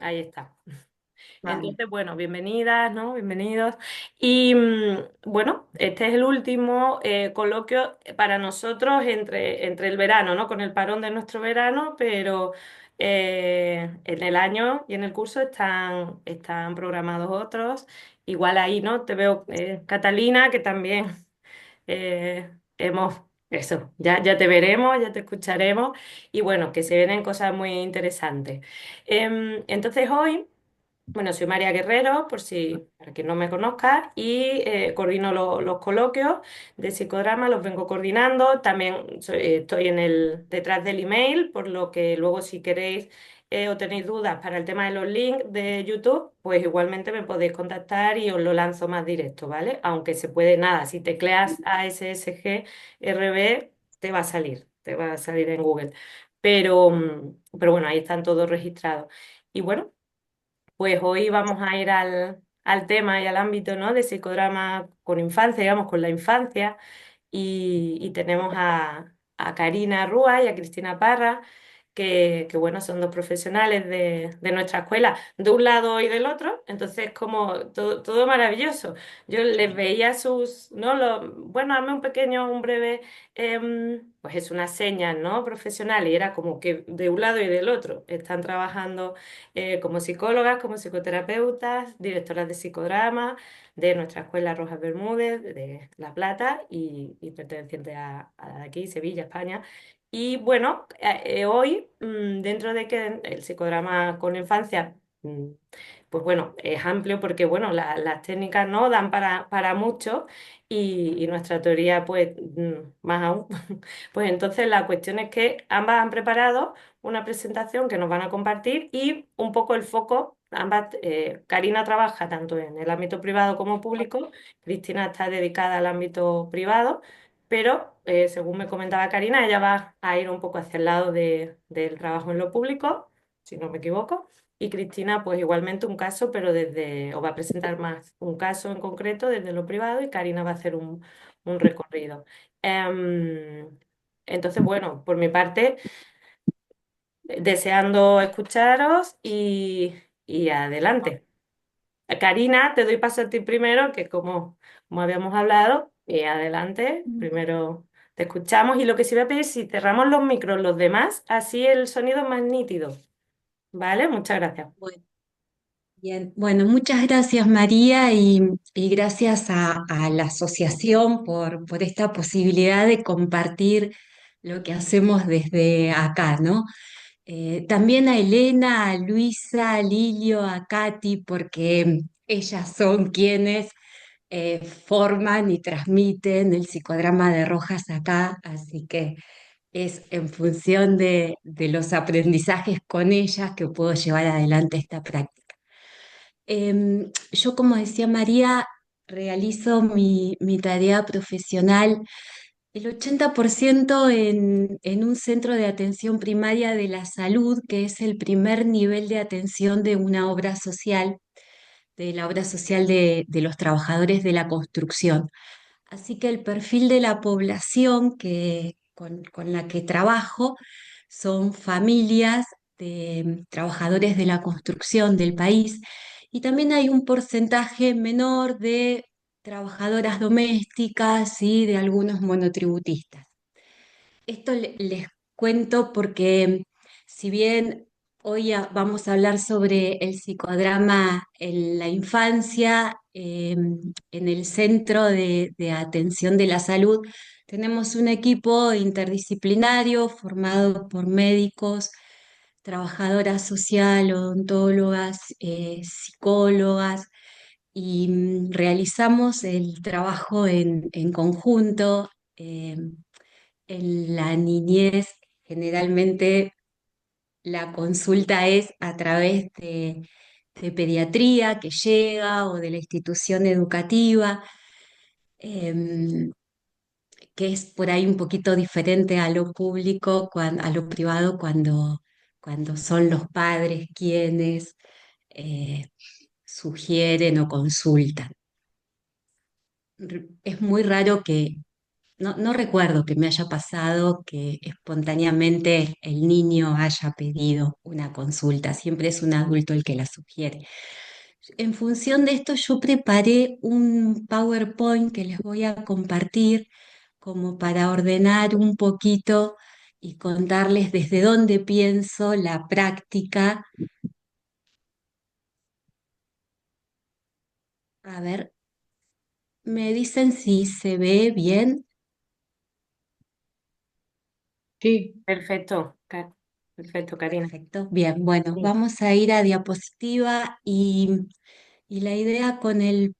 ahí está. Vale. Entonces, bueno, bienvenidas, ¿no? Bienvenidos. Y bueno, este es el último coloquio para nosotros entre el verano, ¿no? Con el parón de nuestro verano, pero en el año y en el curso están programados otros. Igual ahí, ¿no? Te veo, Catalina, que también hemos... Eso, ya te veremos, ya te escucharemos y bueno, que se vienen cosas muy interesantes. Entonces hoy... Bueno, soy María Guerrero, para quien no me conozca, y coordino los coloquios de psicodrama, los vengo coordinando. También estoy detrás del email, por lo que luego si queréis o tenéis dudas para el tema de los links de YouTube, pues igualmente me podéis contactar y os lo lanzo más directo, ¿vale? Aunque se puede, nada, si tecleas ASSGRB, te va a salir en Google. Pero bueno, ahí están todos registrados. Y bueno. Pues hoy vamos a ir al tema y al ámbito, ¿no? de psicodrama con infancia, digamos, con la infancia. Y tenemos a Karina Rúa y a Cristina Parra, bueno, son dos profesionales de nuestra escuela, de un lado y del otro. Entonces, como todo maravilloso. Yo les veía ¿no? Bueno, hazme un breve, pues es una seña, ¿no? Profesional, y era como que de un lado y del otro están trabajando como psicólogas, como psicoterapeutas, directoras de psicodrama de nuestra escuela Rojas Bermúdez, de La Plata y perteneciente a la de aquí, Sevilla, España. Y bueno, hoy, dentro de que el psicodrama con infancia, pues bueno, es amplio porque bueno, las técnicas no dan para mucho y nuestra teoría pues más aún. Pues entonces la cuestión es que ambas han preparado una presentación que nos van a compartir y un poco el foco. Karina trabaja tanto en el ámbito privado como público, Cristina está dedicada al ámbito privado, pero según me comentaba Karina, ella va a ir un poco hacia el lado del trabajo en lo público, si no me equivoco, y Cristina pues igualmente un caso, pero o va a presentar más un caso en concreto desde lo privado y Karina va a hacer un recorrido. Em, entonces, bueno, por mi parte deseando escucharos y adelante. Karina, te doy paso a ti primero, que como habíamos hablado, y adelante, primero te escuchamos y lo que sí voy a pedir es si cerramos los micros los demás, así el sonido es más nítido, ¿vale? Muchas gracias. Bueno, bien. Bueno, muchas gracias María y gracias a la asociación por esta posibilidad de compartir lo que hacemos desde acá, ¿no? También a Elena, a Luisa, a Lilio, a Katy, porque ellas son quienes forman y transmiten el psicodrama de Rojas acá, así que es en función de los aprendizajes con ellas que puedo llevar adelante esta práctica. Yo, como decía María, realizo mi tarea profesional el 80% en un centro de atención primaria de la salud, que es el primer nivel de atención de una obra social, de la obra social de los trabajadores de la construcción. Así que el perfil de la población con la que trabajo son familias de trabajadores de la construcción del país y también hay un porcentaje menor de trabajadoras domésticas y de algunos monotributistas. Esto les cuento porque si bien hoy vamos a hablar sobre el psicodrama en la infancia, en el centro de atención de la salud, tenemos un equipo interdisciplinario formado por médicos, trabajadoras social, odontólogas, psicólogas, y realizamos el trabajo en conjunto. En la niñez, generalmente la consulta es a través de pediatría que llega o de la institución educativa, em, que es por ahí un poquito diferente a lo público, a lo privado, cuando son los padres quienes eh, sugieren o consultan. Es muy raro que no recuerdo que me haya pasado que espontáneamente el niño haya pedido una consulta, siempre es un adulto el que la sugiere. En función de esto, yo preparé un PowerPoint que les voy a compartir como para ordenar un poquito y contarles desde dónde pienso la práctica. A ver, me dicen si se ve bien. Sí, Perfecto, perfecto, Karina. Perfecto. Bien, bueno, Sí. vamos a ir a diapositiva y la idea con el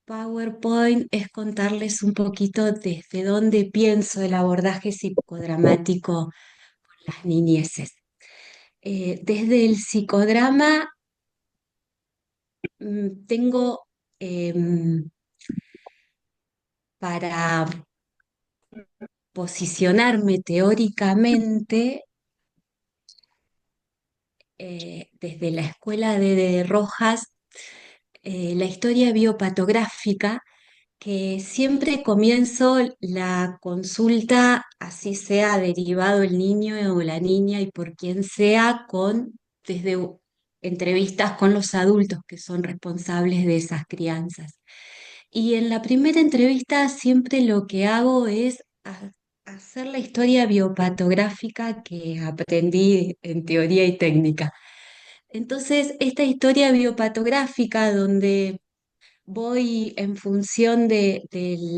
PowerPoint es contarles un poquito desde dónde pienso el abordaje psicodramático con las niñeces. Desde el psicodrama tengo para posicionarme teóricamente desde la escuela de Rojas, la historia biopatográfica que siempre comienzo la consulta, así sea derivado el niño o la niña y por quien sea, desde entrevistas con los adultos que son responsables de esas crianzas. Y en la primera entrevista siempre lo que hago es hacer la historia biopatográfica que aprendí en teoría y técnica. Entonces, esta historia biopatográfica donde voy en función de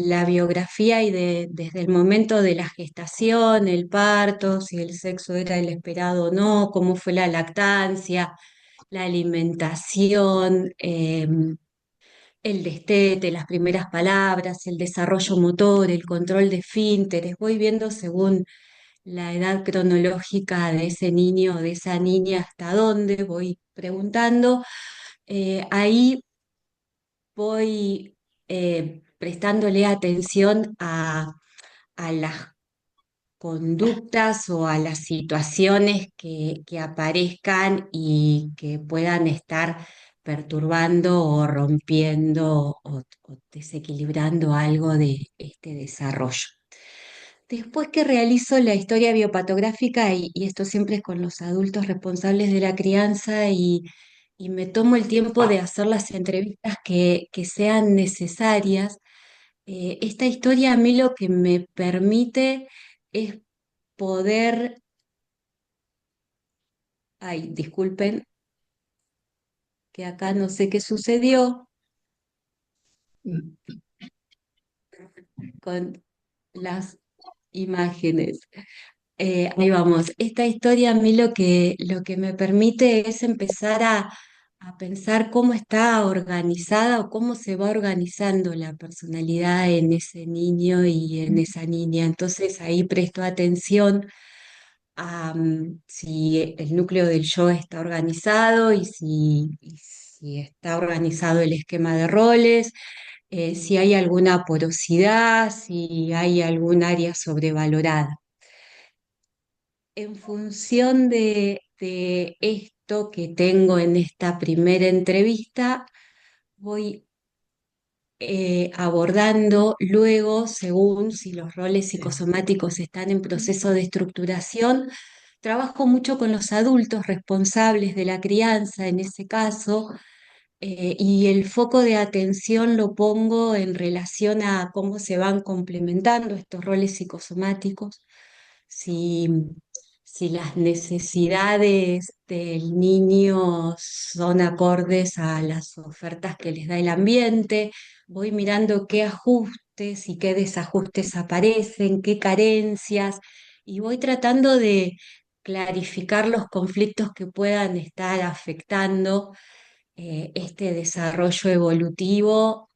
la biografía y desde el momento de la gestación, el parto, si el sexo era el esperado o no, cómo fue la lactancia, la alimentación, el destete, las primeras palabras, el desarrollo motor, el control de esfínteres. Voy viendo según la edad cronológica de ese niño o de esa niña hasta dónde, voy preguntando. Ahí voy prestándole atención a las conductas o a las situaciones que aparezcan y que puedan estar perturbando o rompiendo o desequilibrando algo de este desarrollo. Después que realizo la historia biopatográfica, y esto siempre es con los adultos responsables de la crianza, y me tomo el tiempo de hacer las entrevistas que sean necesarias, esta historia a mí lo que me permite es poder, ay, disculpen, que acá no sé qué sucedió con las imágenes. Ahí vamos. Esta historia a mí lo que me permite es empezar a pensar cómo está organizada o cómo se va organizando la personalidad en ese niño y en esa niña. Entonces ahí presto atención a si el núcleo del yo está organizado y si está organizado el esquema de roles, si hay alguna porosidad, si hay algún área sobrevalorada. En función de esto que tengo en esta primera entrevista, voy abordando luego, según si los roles psicosomáticos están en proceso de estructuración, trabajo mucho con los adultos responsables de la crianza en ese caso, y el foco de atención lo pongo en relación a cómo se van complementando estos roles psicosomáticos, si, si las necesidades del niño son acordes a las ofertas que les da el ambiente, voy mirando qué ajustes y qué desajustes aparecen, qué carencias, y voy tratando de clarificar los conflictos que puedan estar afectando este desarrollo evolutivo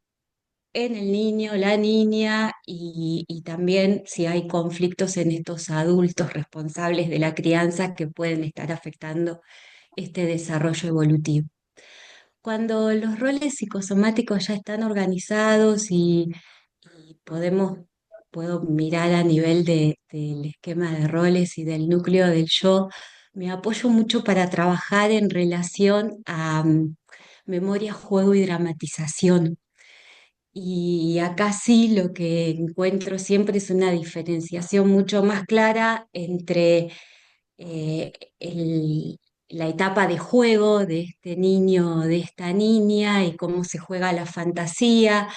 en el niño, la niña y también si hay conflictos en estos adultos responsables de la crianza que pueden estar afectando este desarrollo evolutivo. Cuando los roles psicosomáticos ya están organizados y puedo mirar a nivel del esquema de roles y del núcleo del yo, me apoyo mucho para trabajar en relación a memoria, juego y dramatización. Y acá sí lo que encuentro siempre es una diferenciación mucho más clara entre eh, el- la etapa de juego de este niño, de esta niña y cómo se juega la fantasía,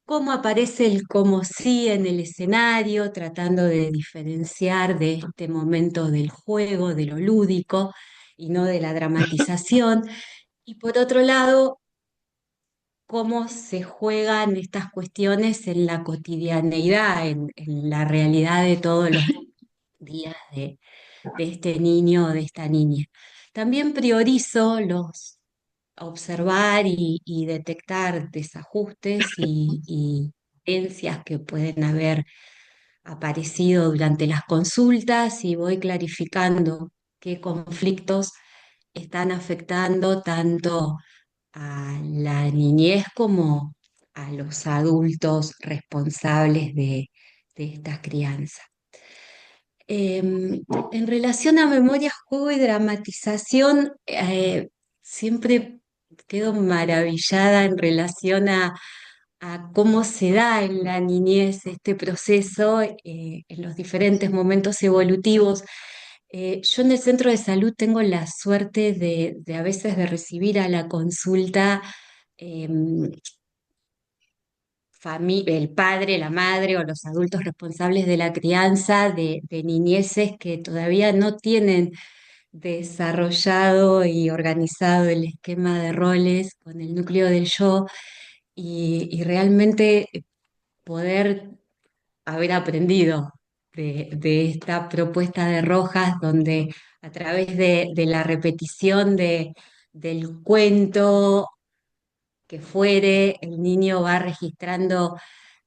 cómo aparece el como sí en el escenario, tratando de diferenciar de este momento del juego, de lo lúdico y no de la dramatización. Y por otro lado, cómo se juegan estas cuestiones en la cotidianeidad, en la realidad de todos los días de este niño o de esta niña. También priorizo los observar y detectar desajustes y carencias que pueden haber aparecido durante las consultas y voy clarificando qué conflictos están afectando tanto a la niñez como a los adultos responsables de estas crianzas. En relación a memoria, juego y dramatización, siempre quedo maravillada en relación a cómo se da en la niñez este proceso, en los diferentes momentos evolutivos. Yo en el centro de salud tengo la suerte de a veces de recibir a la consulta em, el padre, la madre o los adultos responsables de la crianza de niñeces que todavía no tienen desarrollado y organizado el esquema de roles con el núcleo del yo y realmente poder haber aprendido de esta propuesta de Rojas donde a través de la repetición del cuento que fuere, el niño va registrando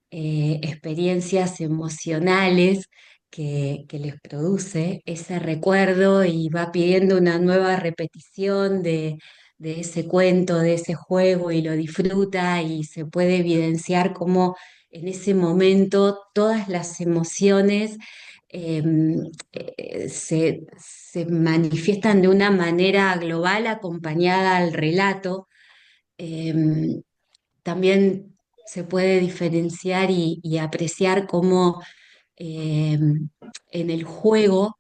experiencias emocionales que les produce ese recuerdo y va pidiendo una nueva repetición de ese cuento, de ese juego y lo disfruta y se puede evidenciar cómo en ese momento todas las emociones eh, se manifiestan de una manera global acompañada al relato. Em, También se puede diferenciar y apreciar cómo eh, en el juego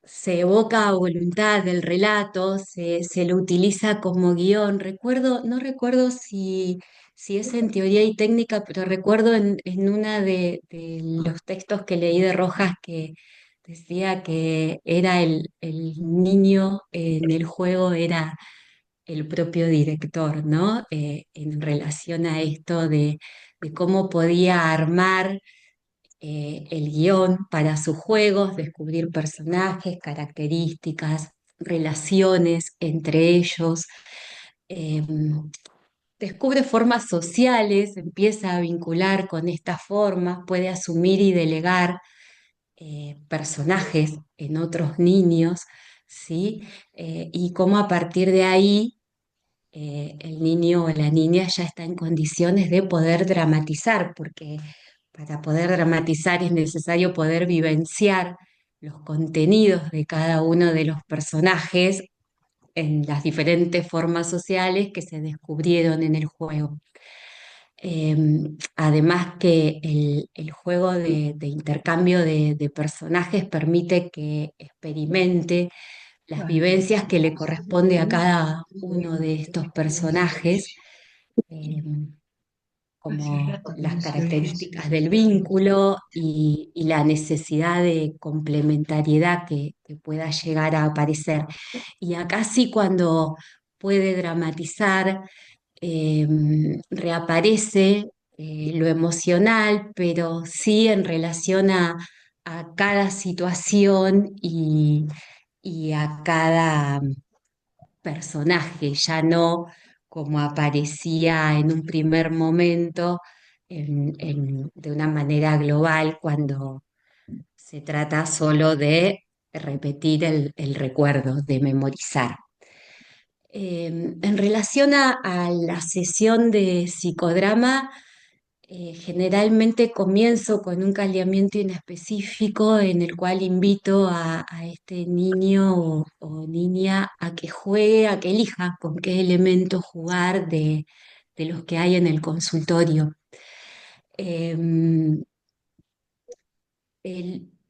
se evoca a voluntad del relato, se lo utiliza como guión. No recuerdo si es en teoría y técnica, pero recuerdo en una de los textos que leí de Rojas que decía que era el niño en el juego, era el propio director, ¿no? En relación a esto de cómo podía armar el guión para sus juegos, descubrir personajes, características, relaciones entre ellos. eh, Descubre formas sociales, empieza a vincular con estas formas, puede asumir y delegar personajes en otros niños, ¿sí? Y cómo a partir de ahí el niño o la niña ya está en condiciones de poder dramatizar, porque para poder dramatizar es necesario poder vivenciar los contenidos de cada uno de los personajes en las diferentes formas sociales que se descubrieron en el juego. Eh, Además que el juego de intercambio de personajes permite que experimente las vivencias que le corresponde a cada uno de estos personajes, eh, como las características del vínculo y la necesidad de complementariedad que pueda llegar a aparecer. Y acá sí cuando puede dramatizar, eh, reaparece lo emocional, pero sí en relación a cada situación y a cada personaje, ya no como aparecía en un primer momento de una manera global cuando se trata solo de repetir el recuerdo, de memorizar. En relación a la sesión de psicodrama, generalmente comienzo con un caldeamiento inespecífico en el cual invito a este niño o niña a que juegue, a que elija con qué elemento jugar de los que hay en el consultorio. Em,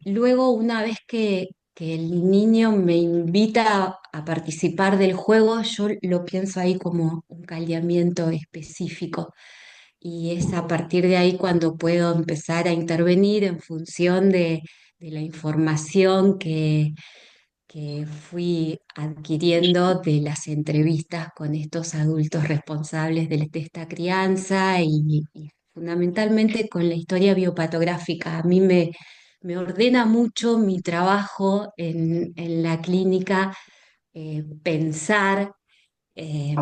Luego, una vez que el niño me invita a participar del juego, yo lo pienso ahí como un caldeamiento específico. Y es a partir de ahí cuando puedo empezar a intervenir en función de la información que fui adquiriendo de las entrevistas con estos adultos responsables de esta crianza y fundamentalmente con la historia biopatográfica. A mí me ordena mucho mi trabajo en la clínica, pensar eh,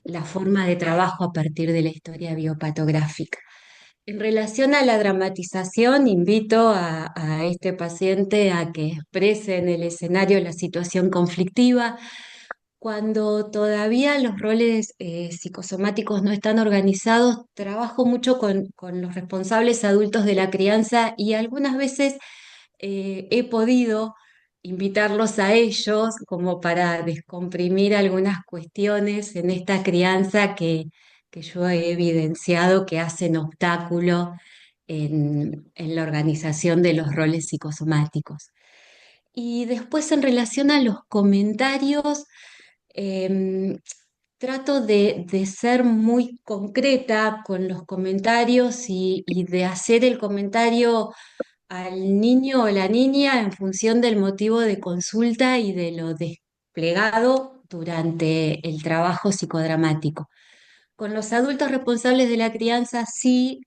la forma de trabajo a partir de la historia biopatográfica. En relación a la dramatización, invito a este paciente a que exprese en el escenario la situación conflictiva. Cuando todavía los roles psicosomáticos no están organizados, trabajo mucho con los responsables adultos de la crianza y algunas veces he podido invitarlos a ellos como para descomprimir algunas cuestiones en esta crianza que yo he evidenciado que hacen obstáculo en la organización de los roles psicosomáticos. Y después en relación a los comentarios, em, trato de ser muy concreta con los comentarios y de hacer el comentario al niño o la niña en función del motivo de consulta y de lo desplegado durante el trabajo psicodramático. Con los adultos responsables de la crianza sí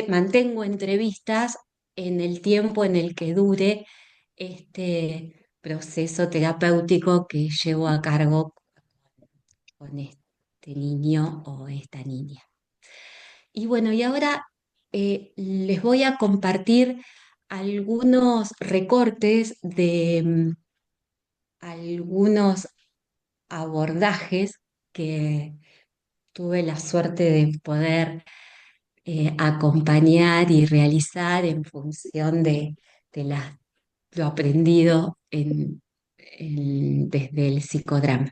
mantengo entrevistas en el tiempo en el que dure este proceso terapéutico que llevo a cargo con este niño o esta niña. Y bueno, y ahora les voy a compartir algunos recortes de algunos abordajes que tuve la suerte de poder acompañar y realizar en función de lo aprendido desde el psicodrama.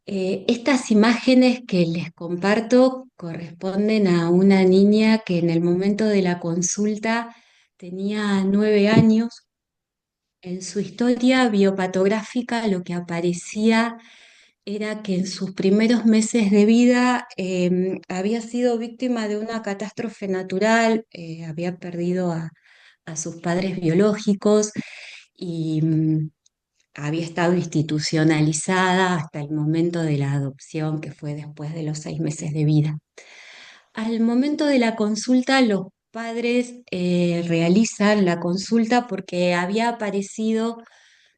Estas imágenes que les comparto corresponden a una niña que en el momento de la consulta tenía 9 años. En su historia biopatográfica lo que aparecía era que en sus primeros meses de vida había sido víctima de una catástrofe natural, había perdido a sus padres biológicos y había estado institucionalizada hasta el momento de la adopción, que fue después de los 6 meses de vida. Al momento de la consulta, los padres realizan la consulta porque había aparecido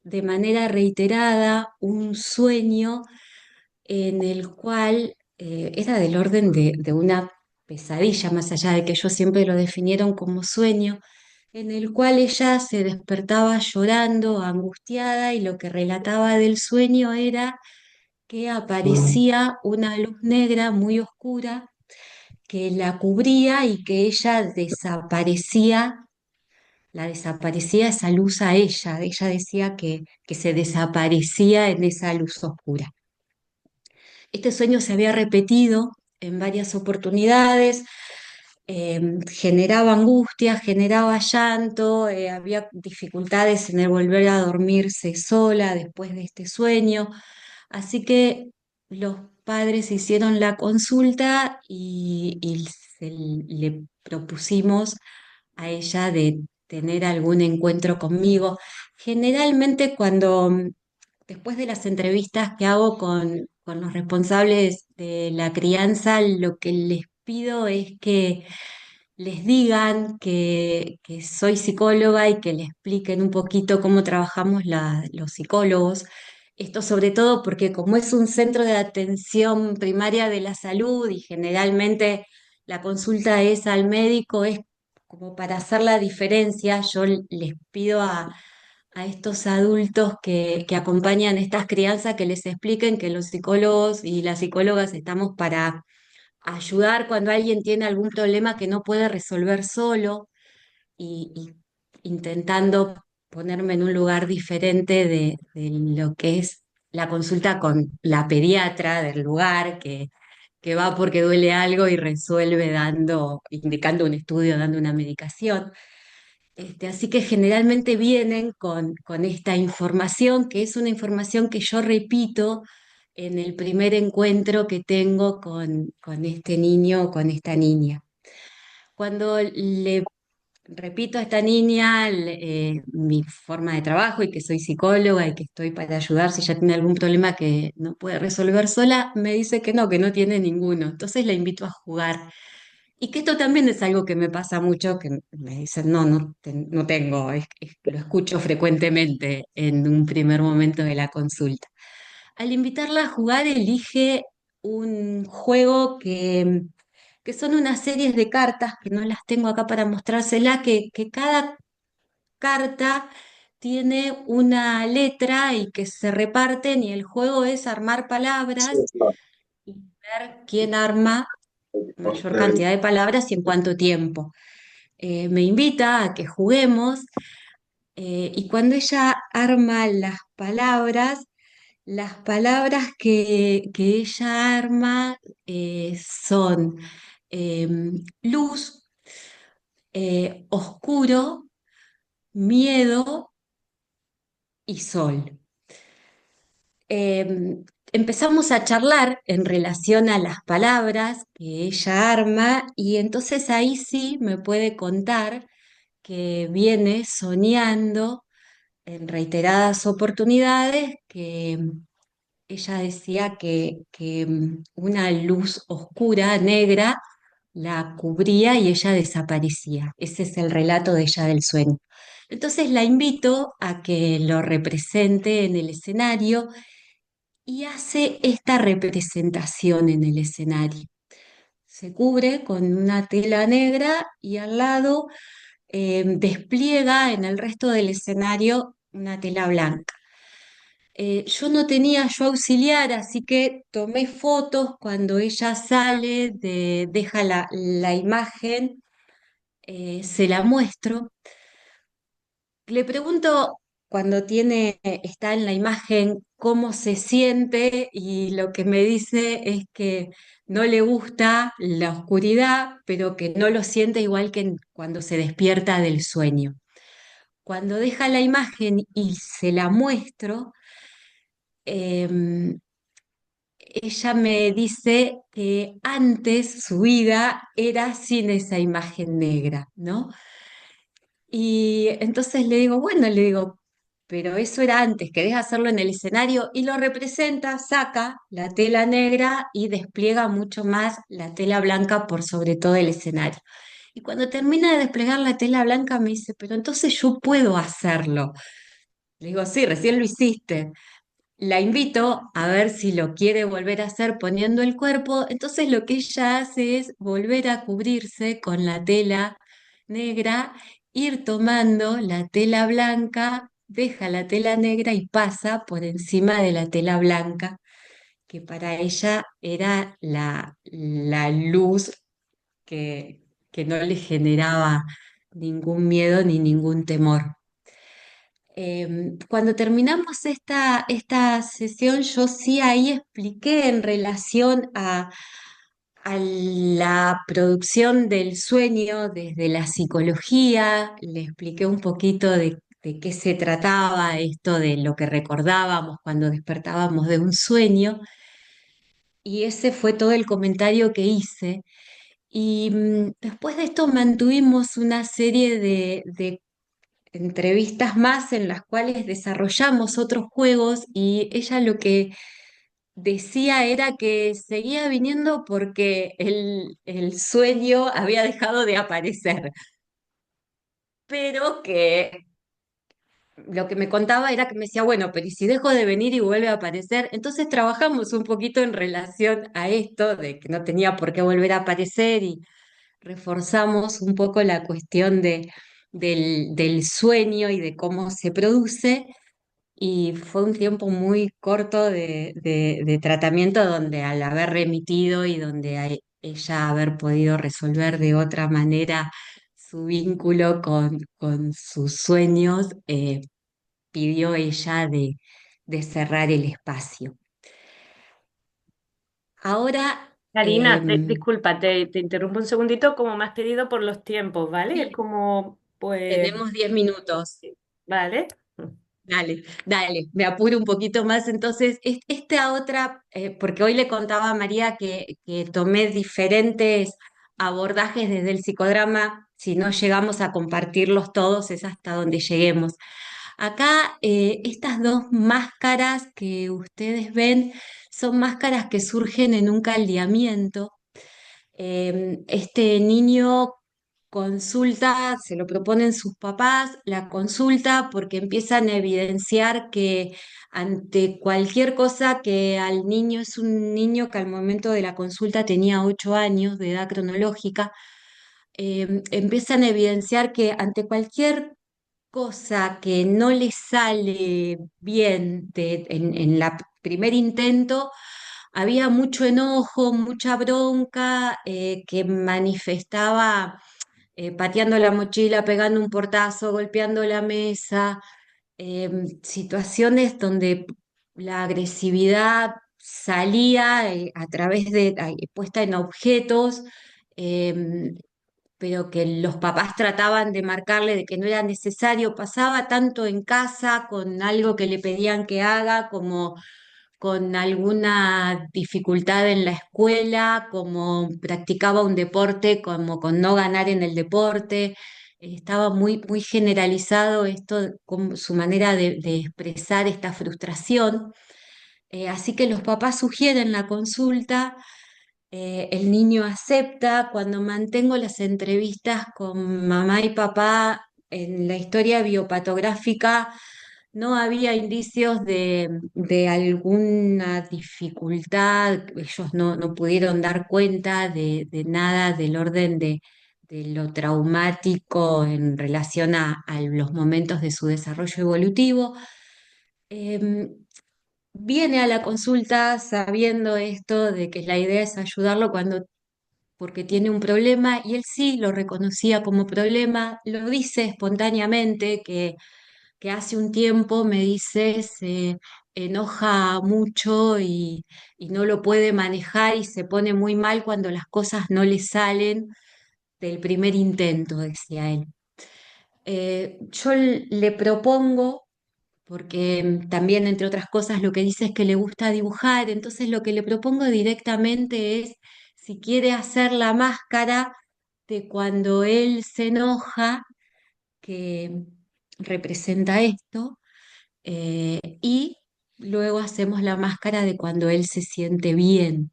de manera reiterada un sueño en el cual era del orden de una pesadilla, más allá de que ellos siempre lo definieron como sueño, en el cual ella se despertaba llorando, angustiada, y lo que relataba del sueño era que aparecía una luz negra muy oscura que la cubría y que ella desaparecía, la desaparecía esa luz a ella. Ella decía que se desaparecía en esa luz oscura. Este sueño se había repetido en varias oportunidades, generaba angustia, generaba llanto, había dificultades en el volver a dormirse sola después de este sueño. Así que los padres hicieron la consulta y le propusimos a ella de tener algún encuentro conmigo. Generalmente después de las entrevistas que hago con los responsables de la crianza, lo que les pido es que les digan que soy psicóloga y que le expliquen un poquito cómo trabajamos los psicólogos. Esto sobre todo porque como es un centro de atención primaria de la salud y generalmente la consulta es al médico, es como para hacer la diferencia, yo les pido a estos adultos que acompañan estas crianzas que les expliquen que los psicólogos y las psicólogas estamos para ayudar cuando alguien tiene algún problema que no puede resolver solo y intentando ponerme en un lugar diferente de lo que es la consulta con la pediatra del lugar, que va porque duele algo y resuelve dando, indicando un estudio, dando una medicación. Así que generalmente vienen con esta información, que es una información que yo repito en el primer encuentro que tengo con este niño o con esta niña. Cuando le repito a esta niña mi forma de trabajo y que soy psicóloga y que estoy para ayudar si ella tiene algún problema que no puede resolver sola, me dice que no tiene ninguno. Entonces la invito a jugar. Y que esto también es algo que me pasa mucho, que me dicen, no tengo, lo escucho frecuentemente en un primer momento de la consulta. Al invitarla a jugar, elige un juego que son unas series de cartas, que no las tengo acá para mostrársela, que cada carta tiene una letra y que se reparten y el juego es armar Sí, palabras claro. y ver quién arma No, mayor cantidad de palabras y en cuánto tiempo. Me invita a que juguemos y cuando ella arma las palabras que ella arma son eh, luz, oscuro, miedo y sol. Eh, Empezamos a charlar en relación a las palabras que ella arma y entonces ahí sí me puede contar que viene soñando en reiteradas oportunidades que ella decía que una luz oscura, negra, la cubría y ella desaparecía. Ese es el relato de ella del sueño. Entonces la invito a que lo represente en el escenario y hace esta representación en el escenario. Se cubre con una tela negra y al lado despliega en el resto del escenario una tela blanca. Yo no tenía yo auxiliar, así que tomé fotos cuando ella sale, deja la imagen, se la muestro. Le pregunto cuando está en la imagen cómo se siente y lo que me dice es que no le gusta la oscuridad, pero que no lo siente igual que cuando se despierta del sueño. Cuando deja la imagen y se la muestro, em, ella me dice que antes su vida era sin esa imagen negra, ¿no? Y entonces le digo, bueno, le digo, pero eso era antes, ¿querés hacerlo en el escenario? Y lo representa, saca la tela negra y despliega mucho más la tela blanca por sobre todo el escenario. Y cuando termina de desplegar la tela blanca me dice, pero entonces yo puedo hacerlo. Le digo, sí, recién lo hiciste. La invito a ver si lo quiere volver a hacer poniendo el cuerpo. Entonces lo que ella hace es volver a cubrirse con la tela negra, ir tomando la tela blanca, deja la tela negra y pasa por encima de la tela blanca, que para ella era la luz que no le generaba ningún miedo ni ningún temor. Cuando terminamos esta sesión, yo sí ahí expliqué en relación a la producción del sueño desde la psicología, le expliqué un poquito de qué se trataba esto de lo que recordábamos cuando despertábamos de un sueño, y ese fue todo el comentario que hice. Y después de esto mantuvimos una serie de entrevistas más en las cuales desarrollamos otros juegos y ella lo que decía era que seguía viniendo porque el sueño había dejado de aparecer, pero que lo que me contaba era que me decía, bueno, pero ¿y si dejo de venir y vuelve a aparecer? Entonces trabajamos un poquito en relación a esto de que no tenía por qué volver a aparecer y reforzamos un poco la cuestión del sueño y de cómo se produce. Y fue un tiempo muy corto de tratamiento donde al haber remitido y donde ella haber podido resolver de otra manera su vínculo con sus sueños, pidió ella de cerrar el espacio. Ahora Karina, disculpa, te interrumpo un segundito, como me has pedido por los tiempos, ¿vale? Es Sí, como, pues, tenemos 10 minutos. ¿vale? Dale, dale, me apuro un poquito más. Entonces, esta otra, porque hoy le contaba a María que tomé diferentes abordajes desde el psicodrama, si no llegamos a compartirlos todos, es hasta donde lleguemos. Acá, estas dos máscaras que ustedes ven son máscaras que surgen en un caldeamiento. Este niño consulta, se lo proponen sus papás, la consulta porque empiezan a evidenciar que ante cualquier cosa que al niño, es un niño que al momento de la consulta tenía 8 años de edad cronológica, empiezan a evidenciar que ante cualquier cosa que no le sale bien en la primer intento, había mucho enojo, mucha bronca, que manifestaba pateando la mochila, pegando un portazo, golpeando la mesa, situaciones donde la agresividad salía a través puesta en objetos, eh, pero que los papás trataban de marcarle de que no era necesario, pasaba tanto en casa con algo que le pedían que haga, como con alguna dificultad en la escuela, como practicaba un deporte, como con no ganar en el deporte. Estaba muy, muy generalizado esto, como su manera de expresar esta frustración. Así que los papás sugieren la consulta, el niño acepta. Cuando mantengo las entrevistas con mamá y papá en la historia biopatográfica, no había indicios de alguna dificultad. Ellos no pudieron dar cuenta de nada del orden de lo traumático en relación a los momentos de su desarrollo evolutivo. Em, Viene a la consulta sabiendo esto de que la idea es ayudarlo porque tiene un problema, y él sí lo reconocía como problema, lo dice espontáneamente que hace un tiempo, me dice, se enoja mucho y no lo puede manejar y se pone muy mal cuando las cosas no le salen del primer intento, decía él. Yo le propongo, porque también, entre otras cosas, lo que dice es que le gusta dibujar. Entonces lo que le propongo directamente es, si quiere hacer la máscara de cuando él se enoja, que representa esto, y luego hacemos la máscara de cuando él se siente bien.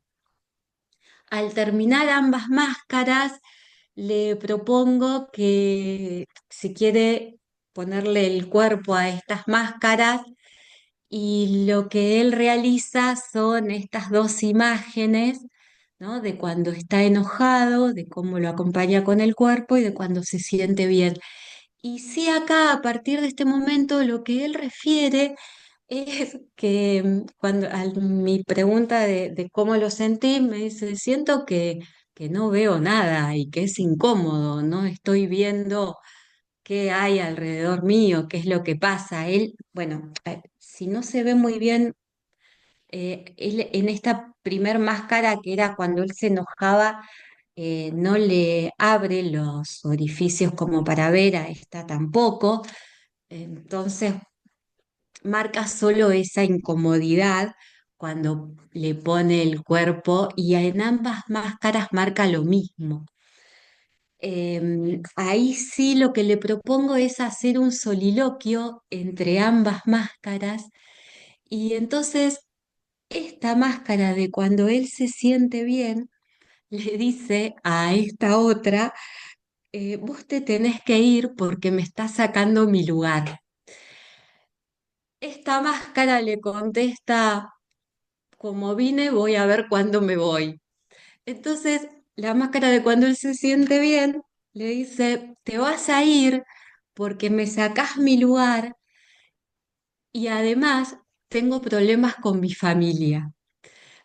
Al terminar ambas máscaras, le propongo que, si quiere, ponerle el cuerpo a estas máscaras, y lo que él realiza son estas dos imágenes, ¿no? De cuando está enojado, de cómo lo acompaña con el cuerpo y de cuando se siente bien. Y sí, acá, a partir de este momento, lo que él refiere es que, cuando a mi pregunta de cómo lo sentí, me dice: siento que no veo nada y que es incómodo, no estoy viendo qué hay alrededor mío, qué es lo que pasa. Él, bueno, si no se ve muy bien, él en esta primer máscara, que era cuando él se enojaba, no le abre los orificios como para ver, a esta tampoco. Entonces marca solo esa incomodidad cuando le pone el cuerpo, y en ambas máscaras marca lo mismo. Ahí sí, lo que le propongo es hacer un soliloquio entre ambas máscaras, y entonces esta máscara de cuando él se siente bien le dice a esta otra: vos te tenés que ir porque me estás sacando mi lugar. Esta máscara le contesta: como vine, voy a ver cuándo me voy. Entonces, la máscara de cuando él se siente bien le dice: te vas a ir porque me sacás mi lugar, y además tengo problemas con mi familia.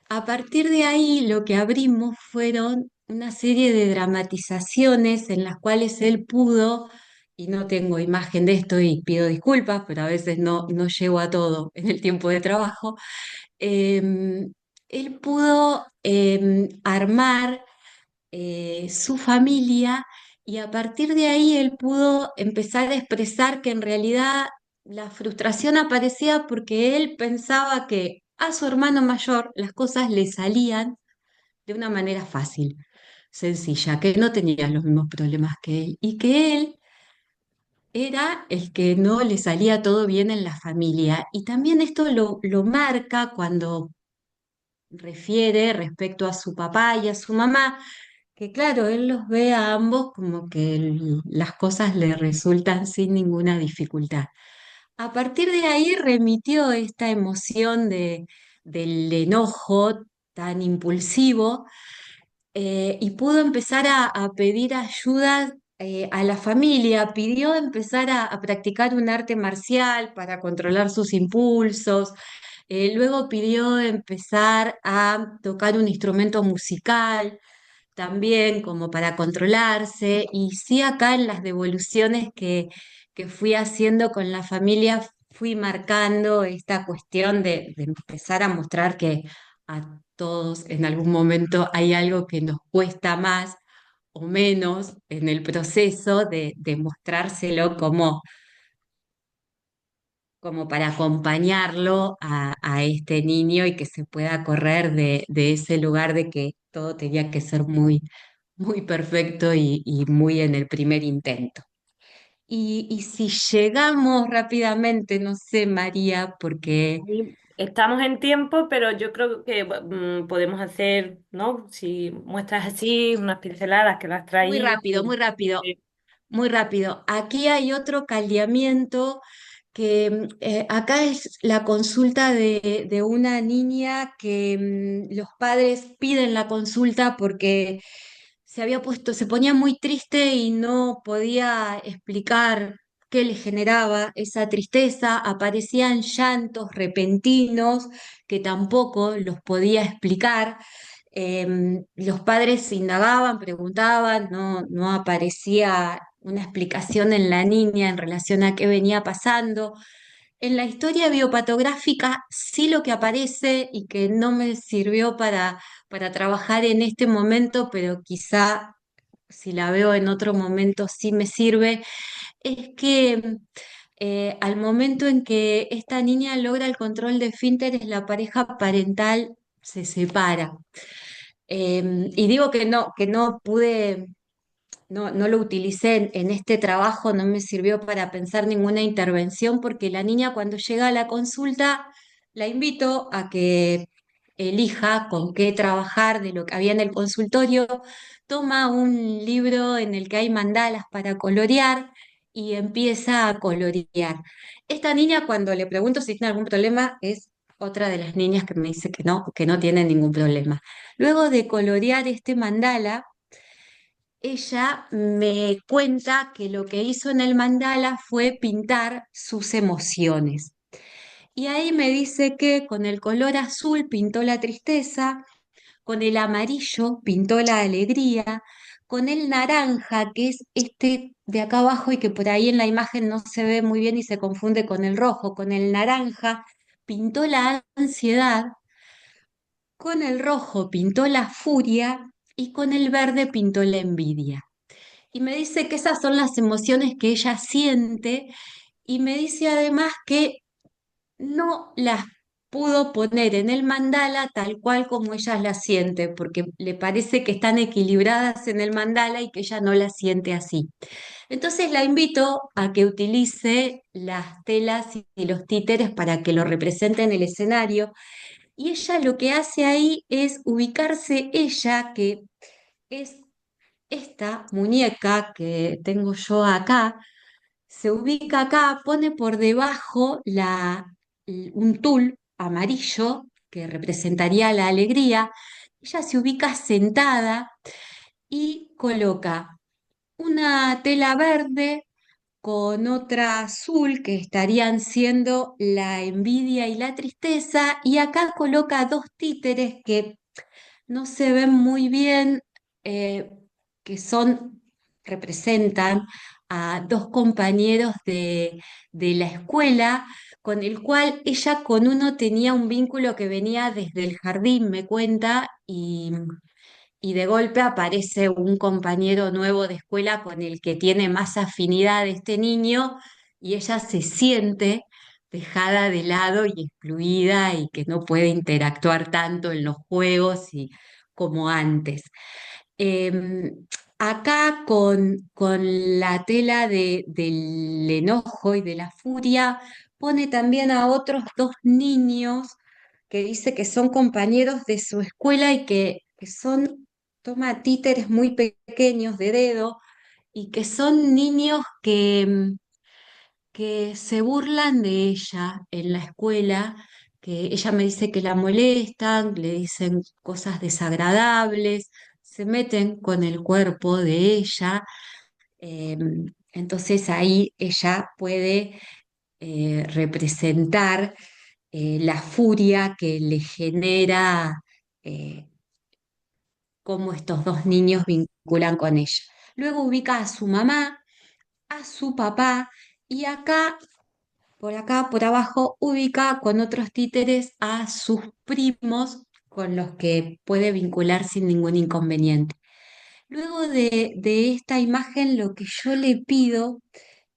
A partir de ahí, lo que abrimos fueron una serie de dramatizaciones en las cuales él pudo, y no tengo imagen de esto y pido disculpas, pero a veces no llego a todo en el tiempo de trabajo, él pudo armar su familia y a partir de ahí él pudo empezar a expresar que en realidad la frustración aparecía porque él pensaba que a su hermano mayor las cosas le salían de una manera fácil, sencilla, que no tenía los mismos problemas que él y que él era el que no le salía todo bien en la familia. Y también esto lo marca cuando refiere respecto a su papá y a su mamá, que claro, él los ve a ambos como que las cosas le resultan sin ninguna dificultad. A partir de ahí remitió esta emoción del enojo tan impulsivo y pudo empezar a pedir ayuda a la familia, pidió empezar a practicar un arte marcial para controlar sus impulsos, luego pidió empezar a tocar un instrumento musical también como para controlarse y sí acá en las devoluciones que fui haciendo con la familia fui marcando esta cuestión de empezar a mostrar que a todos en algún momento hay algo que nos cuesta más o menos en el proceso de mostrárselo como para acompañarlo a este niño y que se pueda correr de ese lugar de que todo tenía que ser muy perfecto y muy en el primer intento. Y si llegamos rápidamente, no sé, María, porque Ahí estamos en tiempo, pero yo creo que podemos hacer, ¿no? Si muestras así unas pinceladas que las has muy traído. rápido, muy rápido, Sí. muy rápido. Aquí hay otro caldeamiento que acá es la consulta de una niña que los padres piden la consulta porque se ponía muy triste y no podía explicar qué le generaba esa tristeza, aparecían llantos repentinos que tampoco los podía explicar. Los padres indagaban, preguntaban, no aparecía una explicación en la niña en relación a qué venía pasando. En la historia biopatográfica sí lo que aparece y que no me sirvió para trabajar en este momento, pero quizá si la veo en otro momento sí me sirve, es que al momento en que esta niña logra el control de esfínteres, la pareja parental se separa. Y digo que no pude no lo utilicé en este trabajo, no me sirvió para pensar ninguna intervención porque la niña cuando llega a la consulta la invito a que elija con qué trabajar de lo que había en el consultorio, toma un libro en el que hay mandalas para colorear y empieza a colorear. Esta niña cuando le pregunto si tiene algún problema es otra de las niñas que me dice que no tiene ningún problema. Luego de colorear este mandala, ella me cuenta que lo que hizo en el mandala fue pintar sus emociones. Y ahí me dice que con el color azul pintó la tristeza, con el amarillo pintó la alegría, con el naranja, que es este de acá abajo y que por ahí en la imagen no se ve muy bien y se confunde con el rojo, con el naranja pintó la ansiedad, con el rojo pintó la furia y con el verde pintó la envidia. Y me dice que esas son las emociones que ella siente y me dice además que no las pudo poner en el mandala tal cual como ella las siente, porque le parece que están equilibradas en el mandala y que ella no las siente así. Entonces la invito a que utilice las telas y los títeres para que lo represente en el escenario. Y ella lo que hace ahí es ubicarse ella, que es esta muñeca que tengo yo acá, se ubica acá, pone por debajo un tul amarillo que representaría la alegría. Ella se ubica sentada y coloca una tela verde con otra azul que estarían siendo la envidia y la tristeza, y acá coloca dos títeres que no se ven muy bien, eh, que representan a dos compañeros de la escuela con el cual ella con uno tenía un vínculo que venía desde el jardín, me cuenta, y de golpe aparece un compañero nuevo de escuela con el que tiene más afinidad este niño y ella se siente dejada de lado y excluida y que no puede interactuar tanto en los juegos como antes. Eh, Acá con la tela del enojo y de la furia, pone también a otros dos niños que dice que son compañeros de su escuela y que son, toma títeres muy pequeños de dedo y que son niños que se burlan de ella en la escuela, que ella me dice que la molestan, le dicen cosas desagradables, se meten con el cuerpo de ella. eh, entonces ahí ella puede representar la furia que le genera eh, cómo estos dos niños vinculan con ella. Luego ubica a su mamá, a su papá y acá, por abajo, ubica con otros títeres a sus primos con los que puede vincular sin ningún inconveniente. Luego de esta imagen, lo que yo le pido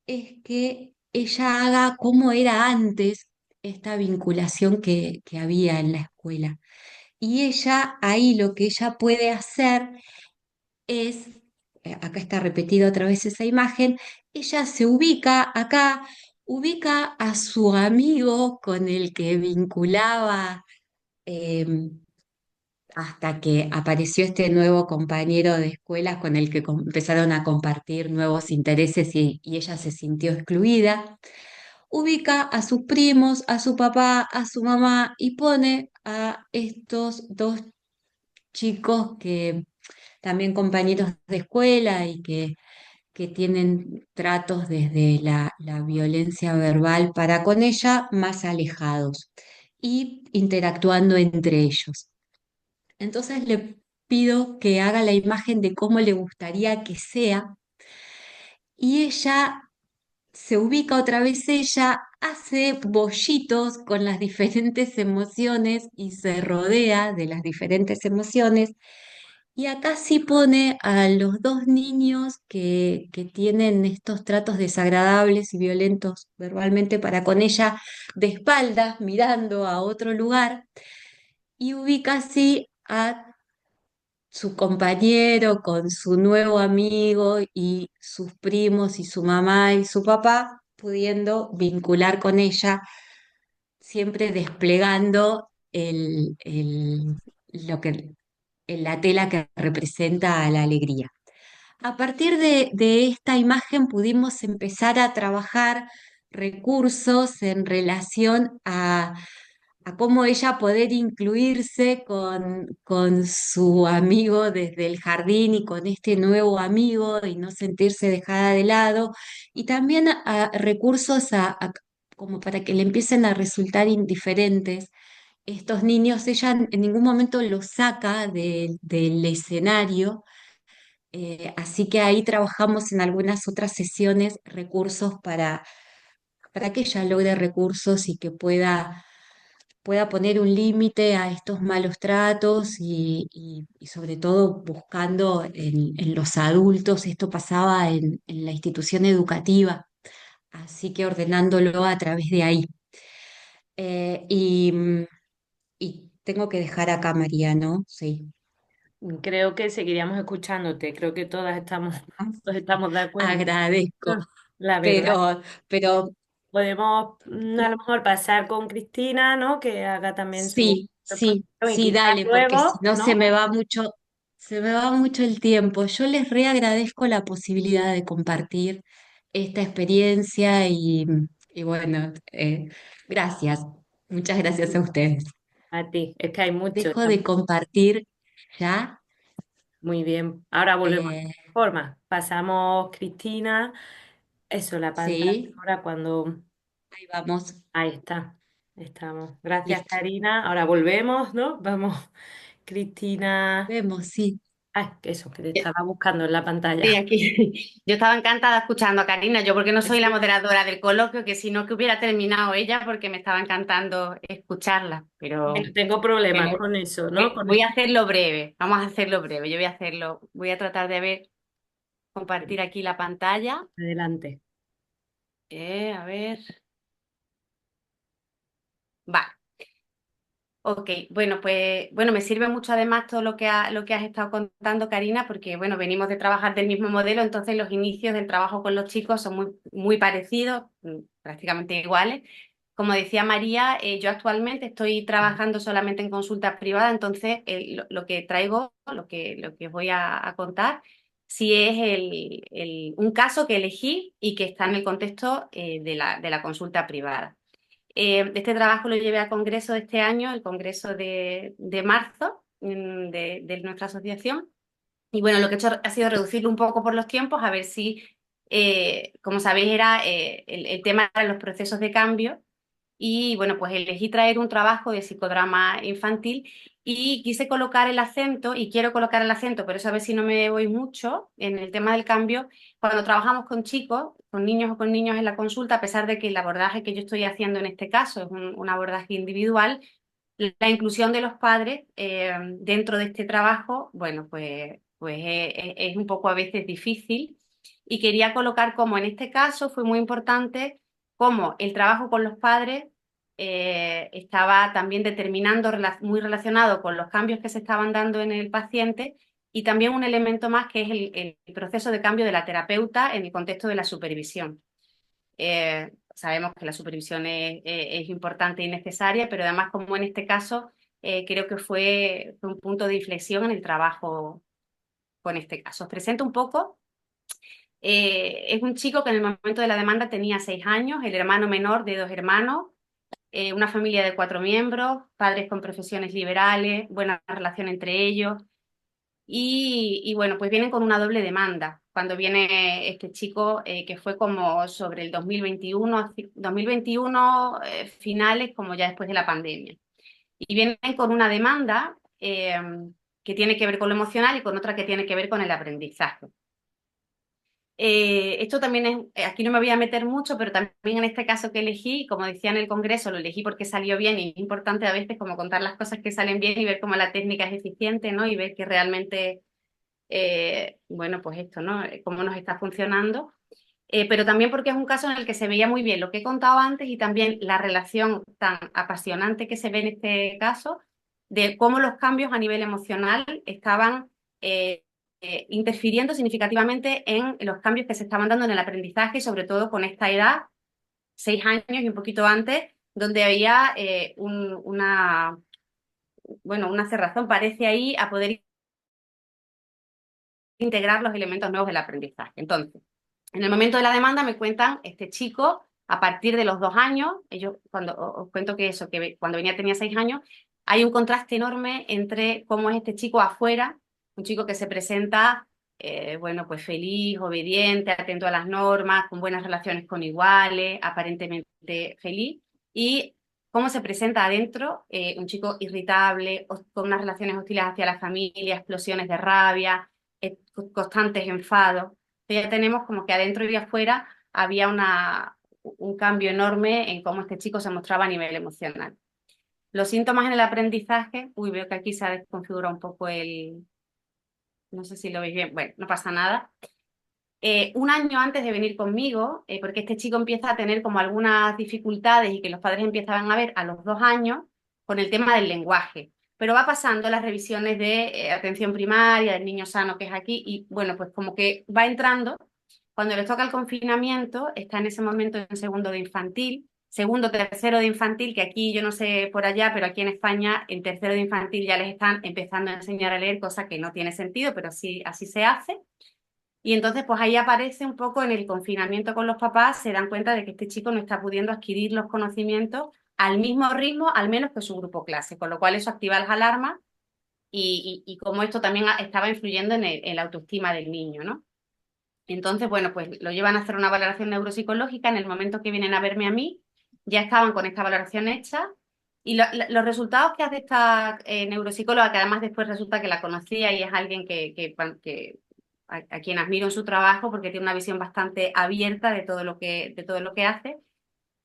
es que ella haga como era antes esta vinculación que había en la escuela. Y ella, ahí lo que ella puede hacer es, acá está repetida otra vez esa imagen, ella se ubica acá, ubica a su amigo con el que vinculaba eh, hasta que apareció este nuevo compañero de escuelas con el que empezaron a compartir nuevos intereses y ella se sintió excluida. Ubica a sus primos, a su papá, a su mamá y pone a estos dos chicos que también compañeros de escuela y que tienen tratos desde la violencia verbal para con ella más alejados y interactuando entre ellos. Entonces le pido que haga la imagen de cómo le gustaría que sea y ella se ubica otra vez ella, hace bollitos con las diferentes emociones y se rodea de las diferentes emociones. Y acá sí pone a los dos niños que tienen estos tratos desagradables y violentos verbalmente para con ella de espaldas, mirando a otro lugar, y ubica así a su compañero con su nuevo amigo y sus primos y su mamá y su papá, pudiendo vincular con ella, siempre desplegando lo que, la tela que representa a la alegría. A partir de esta imagen pudimos empezar a trabajar recursos en relación a cómo ella poder incluirse con su amigo desde el jardín y con este nuevo amigo y no sentirse dejada de lado. Y también a recursos como para que le empiecen a resultar indiferentes. Estos niños, ella en ningún momento los saca del escenario, así que ahí trabajamos en algunas otras sesiones recursos para que ella logre recursos y que pueda poner un límite a estos malos tratos y sobre todo buscando en los adultos, esto pasaba en la institución educativa, así que ordenándolo a través de ahí. Eh, y, mm, y tengo que dejar acá, María, ¿no? Sí. Creo que seguiríamos escuchándote, creo que todos estamos de acuerdo. Agradezco, La verdad. pero Podemos a lo mejor pasar con Cristina, ¿no? Que haga también su sí, sí, exposición y sí, quizás dale, porque si luego, no ¿no? se me va mucho el tiempo. Yo les reagradezco la posibilidad de compartir esta experiencia y bueno, gracias, muchas gracias a ustedes. A ti, es que hay mucho. Dejo de compartir ya. Muy bien. Ahora volvemos a la eh, forma. Pasamos Cristina, eso, la pantalla sí, ahora cuando... ahí vamos, Ahí está. Estamos. Gracias, listo. Karina. Ahora volvemos, ¿no? Vamos, Cristina. Vemos, sí. Ay, que eso, que te estaba buscando en la Sí, pantalla. aquí. Yo estaba encantada escuchando a Karina, yo porque no soy la Sí. moderadora del coloquio, que si no que hubiera terminado ella porque me estaba encantando escucharla, Bueno, pero tengo problemas bueno, con eso, ¿no? voy a hacerlo breve, vamos a hacerlo breve, yo voy a hacerlo, voy a tratar de ver, compartir aquí la pantalla. Adelante. A ver, va. Ok, bueno, pues bueno, me sirve mucho además todo lo que has estado contando, Karina, porque bueno, venimos de trabajar del mismo modelo, entonces los inicios del trabajo con los chicos son muy parecidos, prácticamente iguales. Como decía María, yo actualmente estoy trabajando solamente en consultas privadas, entonces lo que traigo, lo que os voy a contar, sí es un caso que elegí y que está en el contexto de la consulta privada. Este trabajo lo llevé al congreso de este año, el congreso de marzo de nuestra asociación. Y bueno, lo que he hecho ha sido reducirlo un poco por los tiempos, a ver si, como sabéis, era el tema de los procesos de cambio y bueno, pues elegí traer un trabajo de psicodrama infantil y quise colocar el acento, y quiero colocar el acento, pero eso a ver si no me voy mucho, en el tema del cambio. Cuando trabajamos con chicos, con niños o con niños en la consulta, a pesar de que el abordaje que yo estoy haciendo en este caso es un abordaje individual, la inclusión de los padres dentro de este trabajo, bueno, pues es un poco a veces difícil. Y quería colocar como en este caso fue muy importante cómo el trabajo con los padres estaba también determinando, muy relacionado con los cambios que se estaban dando en el paciente, y también un elemento más que es el proceso de cambio de la terapeuta en el contexto de la supervisión. Sabemos que la supervisión es importante y necesaria, pero además, como en este caso, creo que fue un punto de inflexión en el trabajo con este caso. Os presento un poco. Es un chico que en el momento de la demanda tenía 6 años, el hermano menor de dos hermanos, una familia de 4 miembros, padres con profesiones liberales, buena relación entre ellos. Y bueno, pues vienen con una doble demanda. Cuando viene este chico, que fue como sobre el 2021 finales, como ya después de la pandemia. Y vienen con una demanda que tiene que ver con lo emocional y con otra que tiene que ver con el aprendizaje. Esto también es, aquí no me voy a meter mucho, pero también en este caso que elegí, como decía en el Congreso, lo elegí porque salió bien, y es importante a veces como contar las cosas que salen bien y ver cómo la técnica es eficiente, ¿no? Y ver que realmente bueno, pues esto, ¿no? Cómo nos está funcionando. Pero también porque es un caso en el que se veía muy bien lo que he contado antes, y también la relación tan apasionante que se ve en este caso de cómo los cambios a nivel emocional estaban interfiriendo significativamente en los cambios que se estaban dando en el aprendizaje, y sobre todo con esta edad, 6 años y un poquito antes, donde había bueno, una cerrazón, parece ahí, a poder integrar los elementos nuevos del aprendizaje. Entonces, en el momento de la demanda me cuentan, este chico, a partir de los 2 años, ellos, cuando os cuento que eso, que cuando venía tenía 6 años, hay un contraste enorme entre cómo es este chico afuera, un chico que se presenta, bueno, pues feliz, obediente, atento a las normas, con buenas relaciones con iguales, aparentemente feliz, y cómo se presenta adentro, un chico irritable, con unas relaciones hostiles hacia la familia, explosiones de rabia, constantes enfados. Ya tenemos como que adentro y afuera había un cambio enorme en cómo este chico se mostraba a nivel emocional. Los síntomas en el aprendizaje, uy, veo que aquí se ha desconfigurado un poco no sé si lo veis bien, bueno, no pasa nada. Un año antes de venir conmigo, porque este chico empieza a tener como algunas dificultades y que los padres empezaban a ver a los 2 años con el tema del lenguaje, pero va pasando las revisiones de atención primaria, del niño sano que es aquí, y bueno, pues como que va entrando. Cuando les toca el confinamiento, está en ese momento en segundo de infantil, segundo, tercero de infantil, que aquí yo no sé por allá, pero aquí en España en tercero de infantil ya les están empezando a enseñar a leer, cosa que no tiene sentido, pero sí, así se hace. Y entonces, pues ahí aparece un poco en el confinamiento con los papás, se dan cuenta de que este chico no está pudiendo adquirir los conocimientos al mismo ritmo, al menos que su grupo clase, con lo cual eso activa las alarmas, y como esto también estaba influyendo en la autoestima del niño, ¿no? Entonces, bueno, pues lo llevan a hacer una valoración neuropsicológica. En el momento que vienen a verme a mí, ya estaban con esta valoración hecha, Y los resultados que hace esta neuropsicóloga, que además después resulta que la conocía y es alguien a quien admiro en su trabajo porque tiene una visión bastante abierta de todo lo que hace,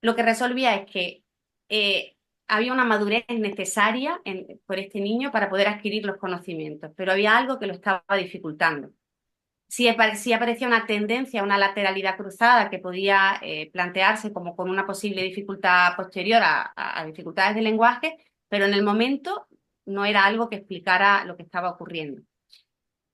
lo que resolvía es que eh, había una madurez necesaria por este niño para poder adquirir los conocimientos, pero había algo que lo estaba dificultando. Sí aparecía una tendencia, una lateralidad cruzada que podía plantearse como con una posible dificultad posterior a dificultades de lenguaje, pero en el momento no era algo que explicara lo que estaba ocurriendo.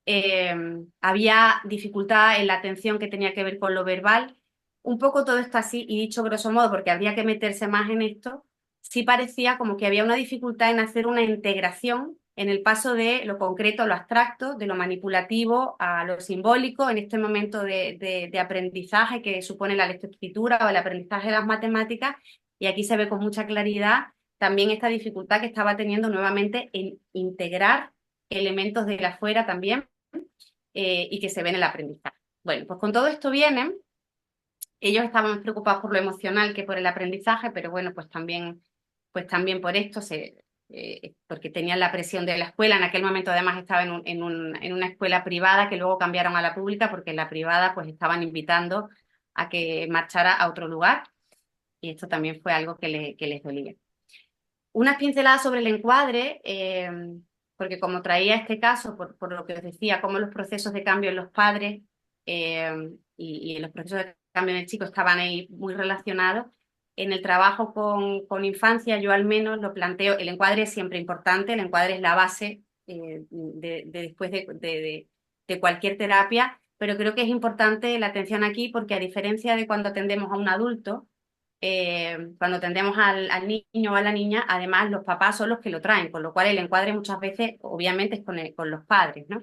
Eh, Había dificultad en la atención que tenía que ver con lo verbal. Un poco todo esto así, y dicho grosso modo, porque habría que meterse más en esto, sí parecía como que había una dificultad en hacer una integración en el paso de lo concreto a lo abstracto, de lo manipulativo a lo simbólico, en este momento de aprendizaje que supone la lectoescritura o el aprendizaje de las matemáticas, y aquí se ve con mucha claridad también esta dificultad que estaba teniendo nuevamente en integrar elementos de afuera también y que se ve en el aprendizaje. Bueno, pues con todo esto vienen, ellos estaban más preocupados por lo emocional que por el aprendizaje, pero bueno, pues también por esto, porque tenían la presión de la escuela. En aquel momento además estaba en una escuela privada que luego cambiaron a la pública porque en la privada pues estaban invitando a que marchara a otro lugar y esto también fue algo que les dolía. Unas pinceladas sobre el encuadre, porque como traía este caso, por lo que os decía, cómo los procesos de cambio en los padres y en los procesos de cambio en el chico estaban ahí muy relacionados. En el trabajo con infancia, yo al menos lo planteo, el encuadre es siempre importante, el encuadre es la base después de cualquier terapia, pero creo que es importante la atención aquí porque a diferencia de cuando atendemos a un adulto, cuando atendemos al niño o a la niña, además los papás son los que lo traen, con lo cual el encuadre muchas veces, obviamente, es con los padres, ¿no?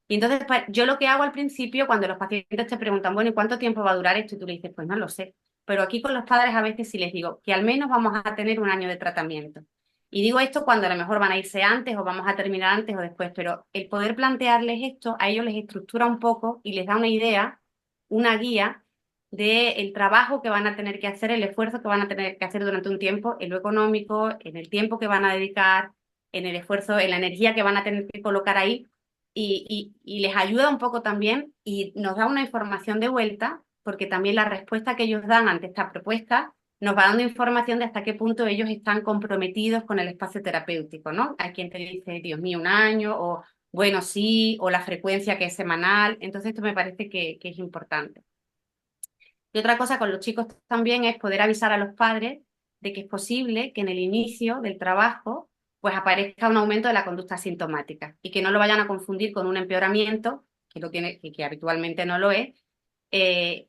Y entonces, yo lo que hago al principio, cuando los pacientes te preguntan, bueno, ¿y cuánto tiempo va a durar esto? Y tú le dices, pues no lo sé. Pero aquí con los padres a veces sí les digo que al menos vamos a tener un año de tratamiento. Y digo esto cuando a lo mejor van a irse antes o vamos a terminar antes o después, pero el poder plantearles esto a ellos les estructura un poco y les da una idea, una guía del trabajo que van a tener que hacer, el esfuerzo que van a tener que hacer durante un tiempo, en lo económico, en el tiempo que van a dedicar, en el esfuerzo, en la energía que van a tener que colocar ahí y les ayuda un poco también y nos da una información de vuelta, porque también la respuesta que ellos dan ante esta propuesta nos va dando información de hasta qué punto ellos están comprometidos con el espacio terapéutico, ¿no? Hay quien te dice, Dios mío, un año, o bueno, sí, o la frecuencia que es semanal. Entonces, esto me parece que es importante. Y otra cosa con los chicos también es poder avisar a los padres de que es posible que en el inicio del trabajo pues aparezca un aumento de la conducta sintomática y que no lo vayan a confundir con un empeoramiento, que habitualmente no lo es,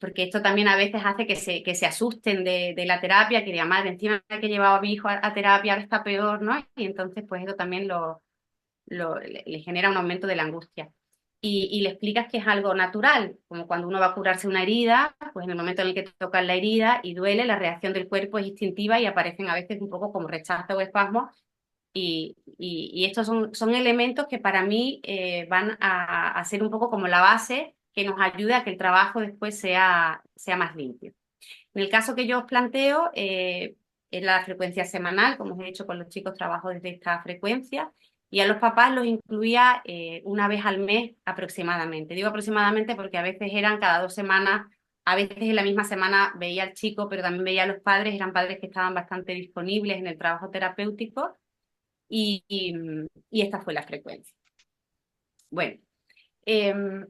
porque esto también a veces hace que se asusten de la terapia, que digan, madre, encima que llevaba a mi hijo a terapia, ahora está peor, ¿no? Y entonces pues eso también le genera un aumento de la angustia. Y le explicas que es algo natural, como cuando uno va a curarse una herida, pues en el momento en el que tocan la herida y duele, la reacción del cuerpo es instintiva y aparecen a veces un poco como rechazo o espasmo. Y estos son elementos que para mí van a ser un poco como la base que nos ayuda a que el trabajo después sea más limpio. En el caso que yo os planteo, es la frecuencia semanal, como os he dicho con los chicos trabajo desde esta frecuencia, y a los papás los incluía una vez al mes aproximadamente. Digo aproximadamente porque a veces eran cada 2 semanas, a veces en la misma semana veía al chico, pero también veía a los padres, eran padres que estaban bastante disponibles en el trabajo terapéutico, y esta fue la frecuencia. Bueno, em,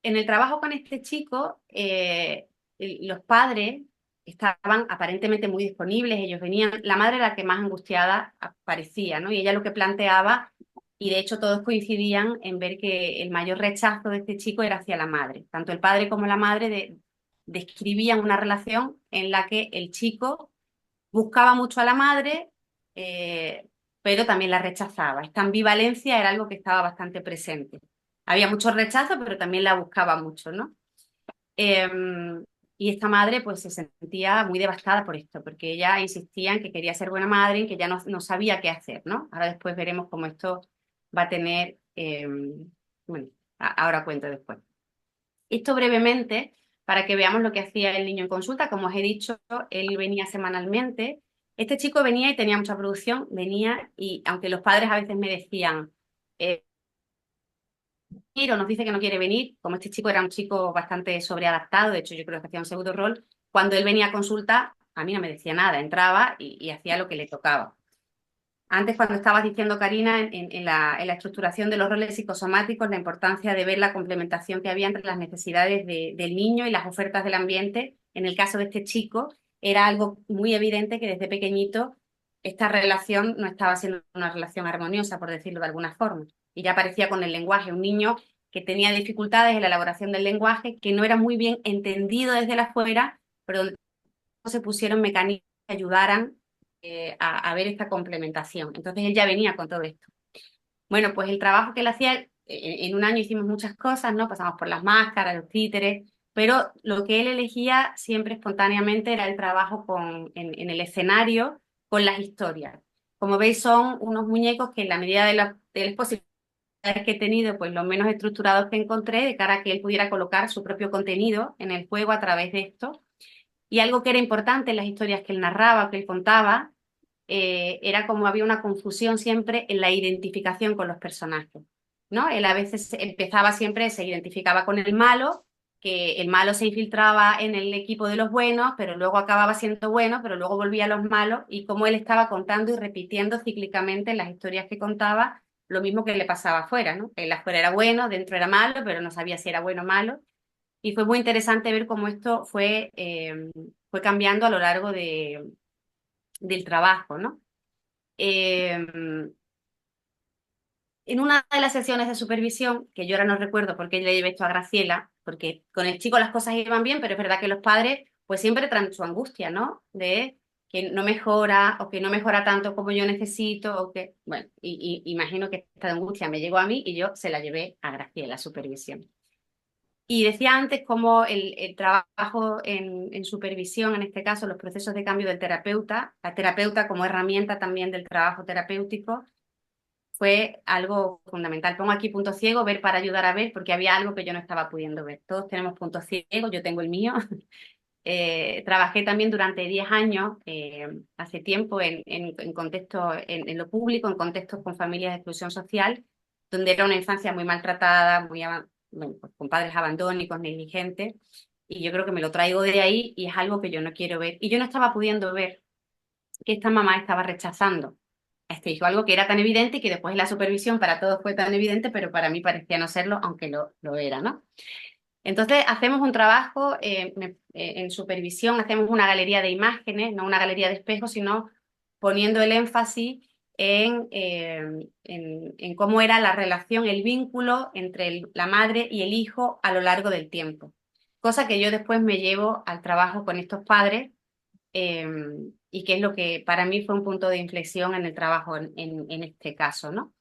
en el trabajo con este chico, los padres estaban aparentemente muy disponibles, ellos venían, la madre era la que más angustiada parecía, ¿no? Y ella lo que planteaba, y de hecho todos coincidían en ver que el mayor rechazo de este chico era hacia la madre. Tanto el padre como la madre describían una relación en la que el chico buscaba mucho a la madre, eh, pero también la rechazaba. Esta ambivalencia era algo que estaba bastante presente. Había mucho rechazo, pero también la buscaba mucho, ¿no? Eh, y esta madre pues se sentía muy devastada por esto, porque ella insistía en que quería ser buena madre y que ya no sabía qué hacer, ¿no? Ahora después veremos cómo esto va a tener, bueno, ahora cuento después. Esto brevemente, para que veamos lo que hacía el niño en consulta. Como os he dicho, él venía semanalmente Este chico venía y tenía mucha producción, venía y aunque los padres a veces me decían, o nos dice que no quiere venir, como este chico era un chico bastante sobreadaptado, de hecho yo creo que hacía un pseudo rol, cuando él venía a consulta, a mí no me decía nada, entraba y hacía lo que le tocaba. Antes, cuando estabas diciendo, Karina, en la estructuración de los roles psicosomáticos, la importancia de ver la complementación que había entre las necesidades del niño y las ofertas del ambiente, en el caso de este chico, era algo muy evidente que desde pequeñito esta relación no estaba siendo una relación armoniosa, por decirlo de alguna forma. Y ya aparecía con el lenguaje, un niño que tenía dificultades en la elaboración del lenguaje, que no era muy bien entendido desde la afuera, pero donde se pusieron mecanismos que ayudaran a ver esta complementación. Entonces él ya venía con todo esto. Bueno, pues el trabajo que él hacía, en un año hicimos muchas cosas, ¿no? Pasamos por las máscaras, los títeres, pero lo que él elegía siempre espontáneamente era el trabajo en el escenario con las historias. Como veis, son unos muñecos que en la medida de las posibilidades que he tenido, pues los menos estructurados que encontré, de cara a que él pudiera colocar su propio contenido en el juego a través de esto. Y algo que era importante en las historias que él narraba, que él contaba, era como había una confusión siempre en la identificación con los personajes, ¿no? Él a veces empezaba siempre, se identificaba con el malo, que el malo se infiltraba en el equipo de los buenos, pero luego acababa siendo bueno, pero luego volvía a los malos, y como él estaba contando y repitiendo cíclicamente en las historias que contaba, lo mismo que le pasaba afuera, ¿no? Él afuera era bueno, dentro era malo, pero no sabía si era bueno o malo. Y fue muy interesante ver cómo esto fue cambiando a lo largo del trabajo, ¿no? Eh, en una de las sesiones de supervisión, que yo ahora no recuerdo por qué le llevé esto a Graciela, porque con el chico las cosas iban bien, pero es verdad que los padres pues siempre traen su angustia, ¿no? De que no mejora o que no mejora tanto como yo necesito o que, bueno, y imagino que esta angustia me llegó a mí y yo se la llevé a Graciela, supervisión. Y decía antes cómo el trabajo en supervisión, en este caso los procesos de cambio del terapeuta, la terapeuta como herramienta también del trabajo terapéutico, fue algo fundamental. Pongo aquí punto ciego, ver para ayudar a ver, porque había algo que yo no estaba pudiendo ver. Todos tenemos puntos ciegos, yo tengo el mío. Trabajé también durante 10 años, hace tiempo, en contexto, en lo público, en contextos con familias de exclusión social, donde era una infancia muy maltratada, bueno, pues, con padres abandónicos, negligentes, y yo creo que me lo traigo de ahí y es algo que yo no quiero ver. Y yo no estaba pudiendo ver que esta mamá estaba rechazando a este hijo, algo que era tan evidente y que después en la supervisión para todos fue tan evidente, pero para mí parecía no serlo, aunque lo era, ¿no? Entonces hacemos un trabajo en supervisión, hacemos una galería de imágenes, no una galería de espejos, sino poniendo el énfasis en cómo era la relación, el vínculo entre la madre y el hijo a lo largo del tiempo. Cosa que yo después me llevo al trabajo con estos padres eh, y que es lo que para mí fue un punto de inflexión en el trabajo en este caso, ¿no?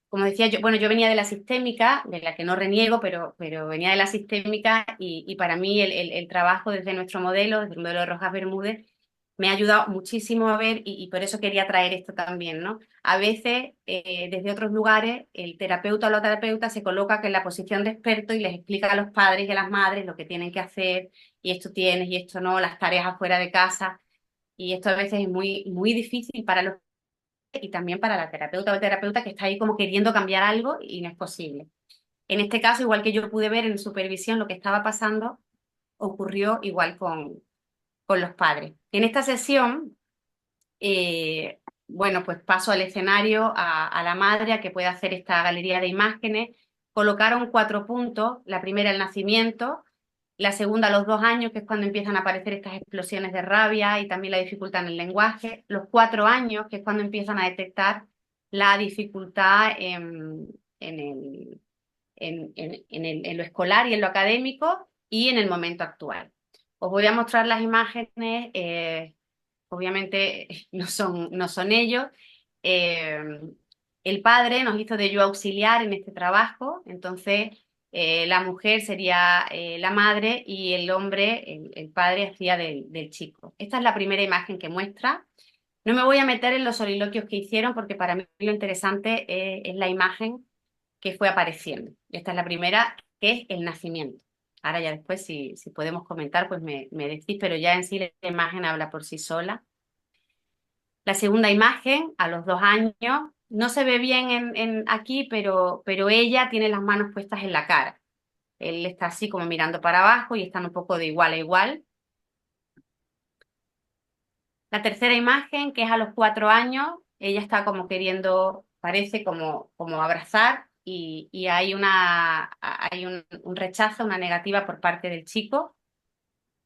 Como decía yo, bueno, yo venía de la sistémica, de la que no reniego, pero venía de la sistémica y para mí el trabajo desde nuestro modelo, desde el modelo de Rojas Bermúdez, me ha ayudado muchísimo a ver y por eso quería traer esto también, ¿no? A veces, desde otros lugares, el terapeuta o la terapeuta se coloca en la posición de experto y les explica a los padres y a las madres lo que tienen que hacer y esto tienes y esto no, las tareas afuera de casa. Y esto a veces es muy, muy difícil para los y también para la terapeuta o el terapeuta que está ahí como queriendo cambiar algo y no es posible. En este caso, igual que yo pude ver en supervisión lo que estaba pasando, ocurrió igual con los padres. En esta sesión, bueno, pues paso al escenario a la madre a que pueda hacer esta galería de imágenes. Colocaron 4 puntos, la primera el nacimiento, la segunda los 2 años, que es cuando empiezan a aparecer estas explosiones de rabia y también la dificultad en el lenguaje, los 4 años, que es cuando empiezan a detectar la dificultad en lo escolar y en lo académico y en el momento actual. Os voy a mostrar las imágenes, obviamente no son ellos. Eh, el padre nos hizo de ayuda auxiliar en este trabajo, entonces la mujer sería la madre y el hombre, el padre, hacía del chico. Esta es la primera imagen que muestra. No me voy a meter en los soliloquios que hicieron porque para mí lo interesante es la imagen que fue apareciendo. Esta es la primera, que es el nacimiento. Ahora ya después, si podemos comentar, pues me decís, pero ya en sí la imagen habla por sí sola. La segunda imagen, a los 2 años, no se ve bien aquí, pero ella tiene las manos puestas en la cara. Él está así como mirando para abajo y están un poco de igual a igual. La tercera imagen, que es a los 4 años, ella está como queriendo, parece como abrazar y hay un rechazo, una negativa por parte del chico.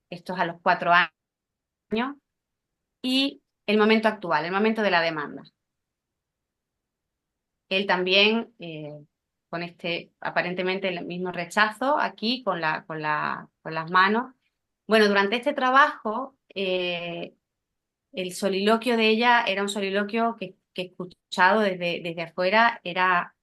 Esto es a los 4 años. Y el momento actual, el momento de la demanda. Él también, con este aparentemente el mismo rechazo aquí, con las manos. Bueno, durante este trabajo, el soliloquio de ella era un soliloquio que escuchado desde afuera era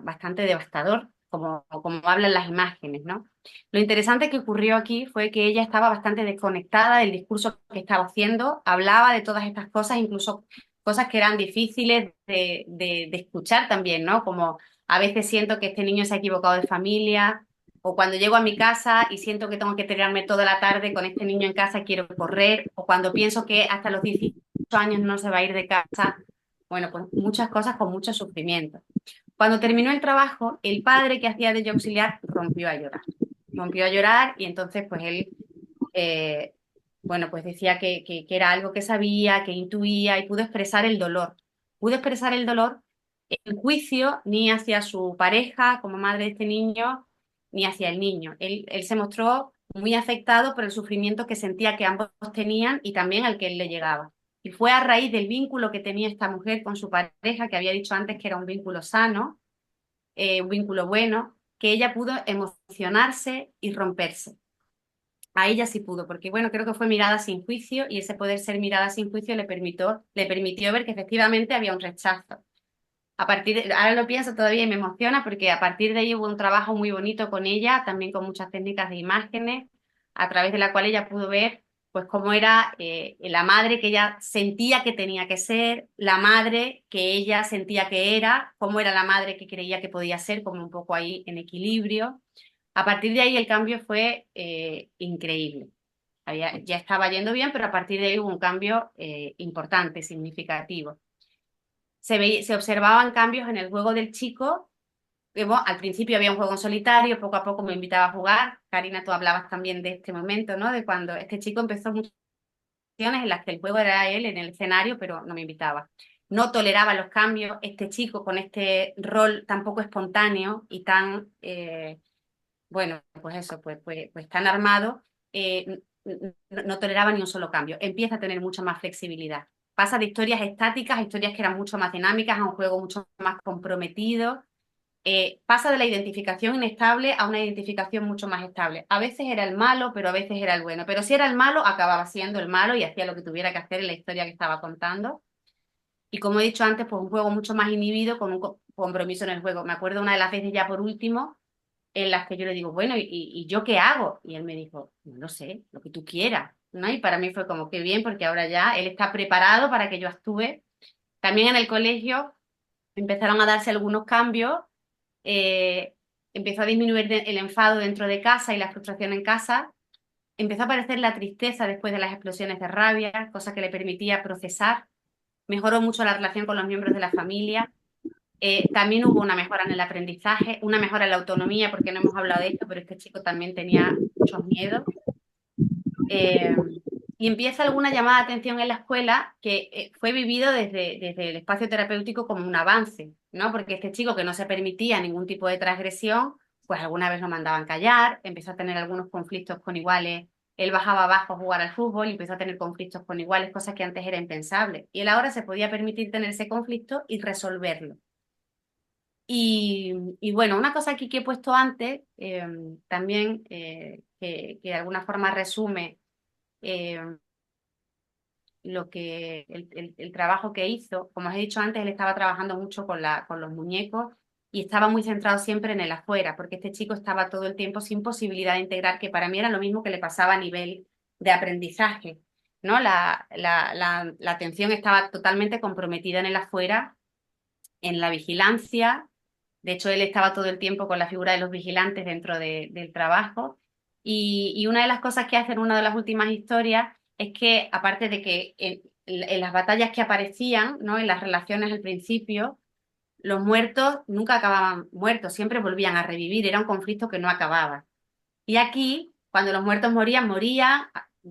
bastante devastador, como hablan las imágenes, ¿no? Lo interesante que ocurrió aquí fue que ella estaba bastante desconectada del discurso que estaba haciendo, hablaba de todas estas cosas, incluso cosas que eran difíciles de escuchar también, ¿no? Como a veces siento que este niño se ha equivocado de familia, o cuando llego a mi casa y siento que tengo que tirarme toda la tarde con este niño en casa, quiero correr, o cuando pienso que hasta los 18 años no se va a ir de casa. Bueno, pues muchas cosas con mucho sufrimiento. Cuando terminó el trabajo, el padre que hacía de auxiliar rompió a llorar. Rompió a llorar y entonces pues él, eh, bueno, pues decía que era algo que sabía, que intuía y pudo expresar el dolor. Pudo expresar el dolor en juicio ni hacia su pareja como madre de este niño, ni hacia el niño. Él se mostró muy afectado por el sufrimiento que sentía que ambos tenían y también al que él le llegaba. Y fue a raíz del vínculo que tenía esta mujer con su pareja, que había dicho antes que era un vínculo sano, un vínculo bueno, que ella pudo emocionarse y romperse. A ella sí pudo, porque bueno, creo que fue mirada sin juicio y ese poder ser mirada sin juicio le permitió ver que efectivamente había un rechazo. Ahora lo pienso todavía y me emociona porque a partir de ahí hubo un trabajo muy bonito con ella, también con muchas técnicas de imágenes, a través de la cual ella pudo ver pues cómo era la madre que ella sentía que tenía que ser, la madre que ella sentía que era, cómo era la madre que creía que podía ser, como un poco ahí en equilibrio. A partir de ahí el cambio fue increíble. Ya estaba yendo bien, pero a partir de ahí hubo un cambio importante, significativo. Se observaban cambios en el juego del chico. Bueno, al principio había un juego en solitario, poco a poco me invitaba a jugar. Karina, tú hablabas también de este momento, ¿no? De cuando este chico empezó muchas situaciones en las que el juego era él en el escenario, pero no me invitaba. No toleraba los cambios. Este chico con este rol tan poco espontáneo y tan, bueno, pues eso, pues tan armado, no toleraba ni un solo cambio. Empieza a tener mucha más flexibilidad. Pasa de historias estáticas a historias que eran mucho más dinámicas, a un juego mucho más comprometido. Pasa de la identificación inestable a una identificación mucho más estable. A veces era el malo, pero a veces era el bueno. Pero si era el malo, acababa siendo el malo y hacía lo que tuviera que hacer en la historia que estaba contando. Y como he dicho antes, pues un juego mucho más inhibido con un compromiso en el juego. Me acuerdo una de las veces ya por último en las que yo le digo, bueno, ¿y yo qué hago? Y él me dijo, no lo sé, lo que tú quieras, ¿no? Y para mí fue como que bien, porque ahora ya él está preparado para que yo actúe. También en el colegio empezaron a darse algunos cambios, eh, empezó a disminuir el enfado dentro de casa y la frustración en casa, empezó a aparecer la tristeza después de las explosiones de rabia, cosa que le permitía procesar, mejoró mucho la relación con los miembros de la familia. También hubo una mejora en el aprendizaje, una mejora en la autonomía, porque no hemos hablado de esto, pero este chico también tenía muchos miedos. Eh, y empieza alguna llamada de atención en la escuela que fue vivido desde el espacio terapéutico como un avance, ¿no? Porque este chico que no se permitía ningún tipo de transgresión, pues alguna vez lo mandaban callar, empezó a tener algunos conflictos con iguales, él bajaba abajo a jugar al fútbol y empezó a tener conflictos con iguales, cosas que antes era impensable. Y él ahora se podía permitir tener ese conflicto y resolverlo. Y bueno, una cosa aquí que he puesto antes, también que de alguna forma resume eh, el trabajo que hizo. Como os he dicho antes, él estaba trabajando mucho con los muñecos y estaba muy centrado siempre en el afuera, porque este chico estaba todo el tiempo sin posibilidad de integrar, que para mí era lo mismo que le pasaba a nivel de aprendizaje, ¿no? La atención estaba totalmente comprometida en el afuera, en la vigilancia. De hecho, él estaba todo el tiempo con la figura de los vigilantes dentro del trabajo. Y una de las cosas que hace en una de las últimas historias es que, aparte de que en las batallas que aparecían, ¿no? En las relaciones al principio, los muertos nunca acababan muertos, siempre volvían a revivir, era un conflicto que no acababa. Y aquí, cuando los muertos morían,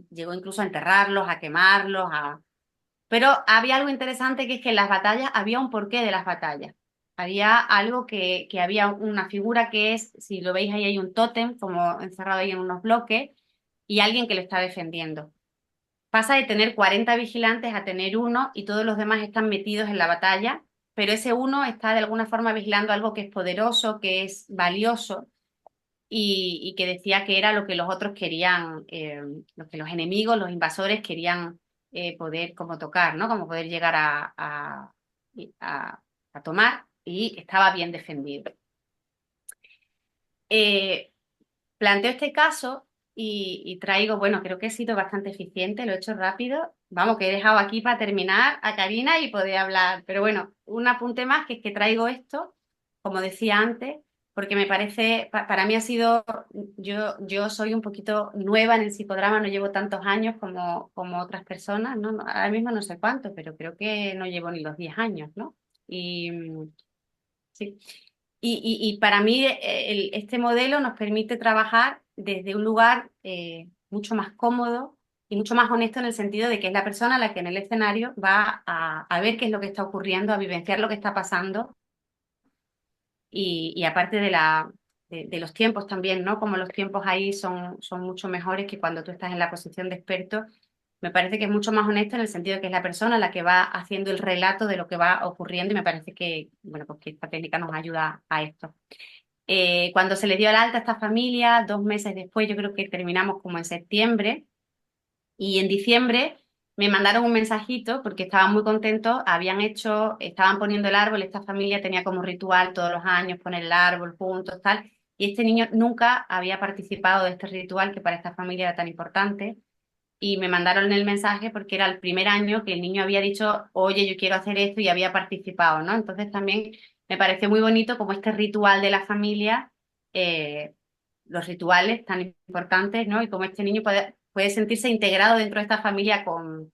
llegó incluso a enterrarlos, a quemarlos, a... Pero había algo interesante que es que en las batallas había un porqué de las batallas. Había algo que había una figura que es, si lo veis ahí hay un tótem como encerrado ahí en unos bloques y alguien que lo está defendiendo. Pasa de tener 40 vigilantes a tener uno y todos los demás están metidos en la batalla, pero ese uno está de alguna forma vigilando algo que es poderoso, que es valioso y que decía que era lo que los otros querían, lo que los enemigos, los invasores querían poder como tocar, ¿no? Como poder llegar a, a tomar y estaba bien defendido. Eh, Planteo este caso y traigo, bueno, creo que he sido bastante eficiente, lo he hecho rápido. Vamos, que he dejado aquí para terminar a Karina y poder hablar. Pero bueno, un apunte más que es que traigo esto, como decía antes, porque me parece, para mí ha sido, yo soy un poquito nueva en el psicodrama, no llevo tantos años como otras personas, ¿no? Ahora mismo no sé cuánto, pero creo que no llevo ni los 10 años, ¿no? Y sí. Y para mí este modelo nos permite trabajar desde un lugar mucho más cómodo y mucho más honesto en el sentido de que es la persona la que en el escenario va a ver qué es lo que está ocurriendo, a vivenciar lo que está pasando y aparte de los tiempos también, ¿no? Como los tiempos ahí son mucho mejores que cuando tú estás en la posición de experto. Me parece que es mucho más honesto en el sentido de que es la persona la que va haciendo el relato de lo que va ocurriendo y me parece que, bueno, pues que esta técnica nos ayuda a esto. Cuando se le dio el alta a esta familia, 2 meses después, yo creo que terminamos como en septiembre, y en diciembre me mandaron un mensajito porque estaban muy contentos, estaban poniendo el árbol, esta familia tenía como ritual todos los años poner el árbol juntos, tal, y este niño nunca había participado de este ritual que para esta familia era tan importante y me mandaron el mensaje porque era el primer año que el niño había dicho, oye, yo quiero hacer esto y había participado, ¿no? Entonces también me pareció muy bonito como este ritual de la familia, eh, los rituales tan importantes, ¿no? Y cómo este niño puede sentirse integrado dentro de esta familia con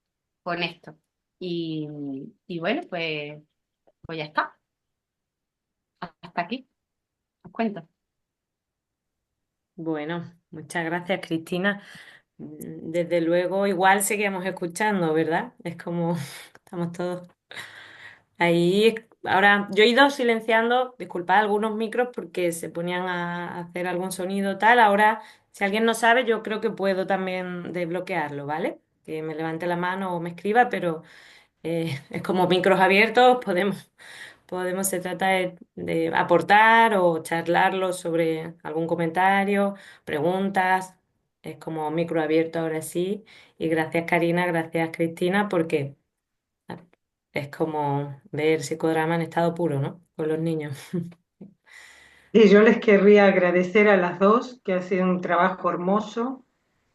esto. Y, y bueno, pues ya está, hasta aquí, os cuento. Bueno, muchas gracias, Cristina. Desde luego, igual seguimos escuchando, ¿verdad? Es como estamos todos ahí. Ahora, yo he ido silenciando, disculpad, algunos micros porque se ponían a hacer algún sonido tal. Ahora, si alguien no sabe, yo creo que puedo también desbloquearlo, ¿vale? Que me levante la mano o me escriba, pero es como micros abiertos, se trata de aportar o charlarlo sobre algún comentario, preguntas. Es como micro abierto ahora sí. Y gracias Karina, gracias Cristina, porque es como ver psicodrama en estado puro, ¿no? Con los niños. Y yo les querría agradecer a las dos, que ha sido un trabajo hermoso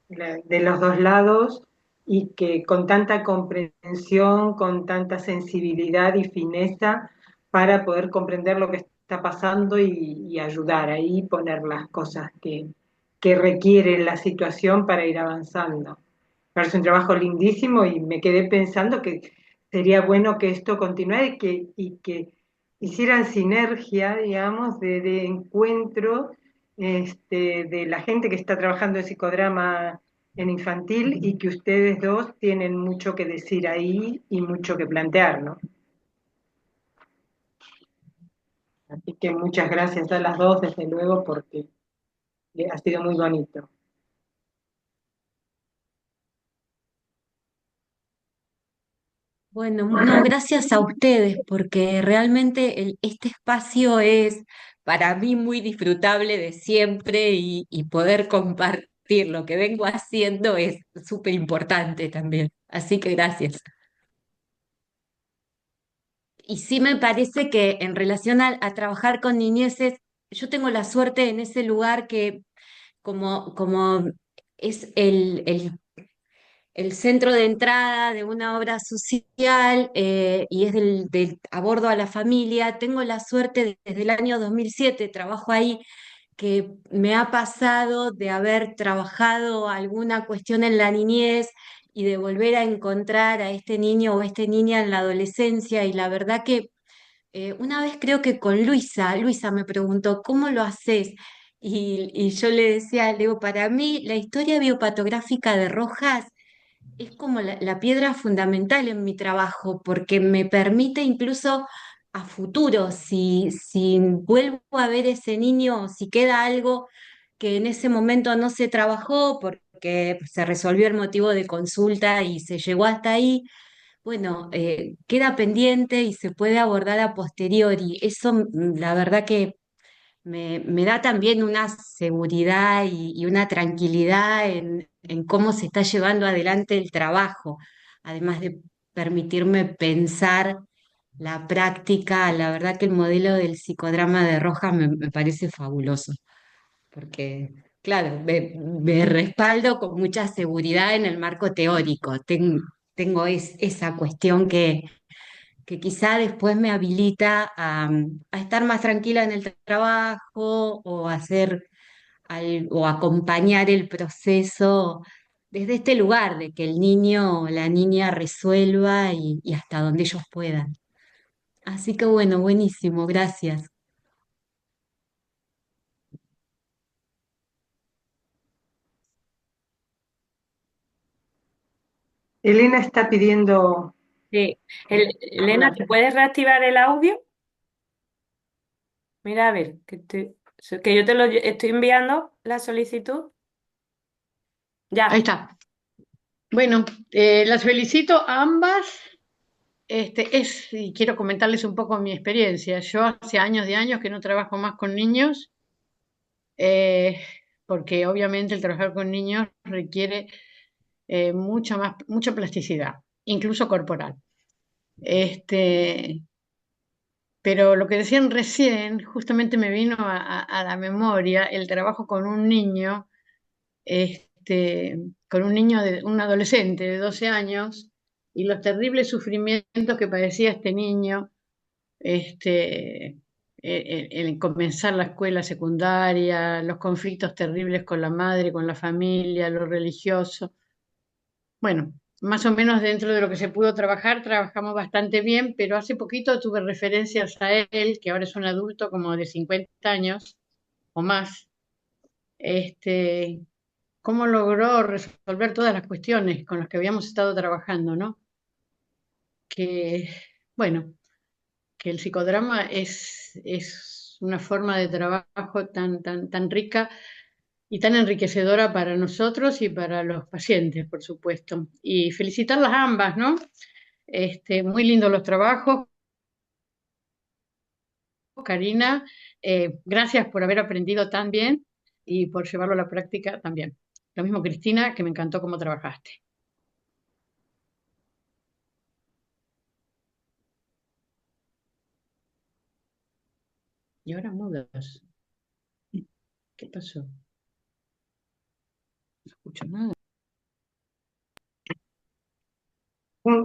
de los dos lados y que con tanta comprensión, con tanta sensibilidad y fineza para poder comprender lo que está pasando y ayudar ahí, poner las cosas que requiere la situación para ir avanzando. Parece un trabajo lindísimo y me quedé pensando que sería bueno que esto continuara y que hicieran sinergia, digamos, de encuentro de la gente que está trabajando en psicodrama en infantil y que ustedes dos tienen mucho que decir ahí y mucho que plantear, ¿no? Así que muchas gracias a las dos, desde luego, porque ha sido muy bonito. Bueno, no, gracias a ustedes, porque realmente este espacio es para mí muy disfrutable de siempre y poder compartir lo que vengo haciendo es súper importante también. Así que gracias. Y sí me parece que en relación a trabajar con niñeces, yo tengo la suerte en ese lugar que como es el centro de entrada de una obra social y es del abordo a la familia. Tengo la suerte desde el año 2007, trabajo ahí, que me ha pasado de haber trabajado alguna cuestión en la niñez y de volver a encontrar a este niño o esta niña en la adolescencia. Y la verdad que una vez creo que con Luisa me preguntó, ¿cómo lo haces? Y yo le decía, le digo, para mí la historia biopatográfica de Rojas es como la piedra fundamental en mi trabajo, porque me permite incluso a futuro, si vuelvo a ver ese niño, si queda algo que en ese momento no se trabajó porque se resolvió el motivo de consulta y se llegó hasta ahí, bueno, queda pendiente y se puede abordar a posteriori. Eso, la verdad que me da también una seguridad y una tranquilidad en cómo se está llevando adelante el trabajo, además de permitirme pensar la práctica. La verdad que el modelo del psicodrama de Rojas me parece fabuloso, porque, claro, me respaldo con mucha seguridad en el marco teórico. Tengo esa cuestión que quizá después me habilita a estar más tranquila en el trabajo o hacer o acompañar el proceso desde este lugar de que el niño o la niña resuelva y hasta donde ellos puedan. Así que bueno, buenísimo, gracias. Elena está pidiendo Sí. Elena, hablar. ¿te puedes reactivar el audio? Mira, a ver, que yo te lo estoy enviando la solicitud. Ahí Ya. está. Bueno, las felicito a ambas. Y quiero comentarles un poco mi experiencia. Yo hace años de años que no trabajo más con niños, eh, porque obviamente el trabajar con niños requiere mucha plasticidad, incluso corporal. Este, pero lo que decían recién, justamente me vino a la memoria el trabajo con un niño, este, un adolescente de 12 años, y los terribles sufrimientos que padecía este niño, el comenzar la escuela secundaria, los conflictos terribles con la madre, con la familia, lo religioso. Bueno, más o menos dentro de lo que se pudo trabajar, trabajamos bastante bien, pero hace poquito tuve referencias a él, que ahora es un adulto como de 50 años o más, este, cómo logró resolver todas las cuestiones con las que habíamos estado trabajando, ¿no? Que, bueno, que el psicodrama es una forma de trabajo tan rica y tan enriquecedora para nosotros y para los pacientes, por supuesto. Y felicitarlas a ambas, ¿no? Muy lindos los trabajos, Karina. Gracias por haber aprendido tan bien y por llevarlo a la práctica también. Lo mismo, Cristina, que me encantó cómo trabajaste. Y ahora mudas. ¿Qué pasó? No escucho nada.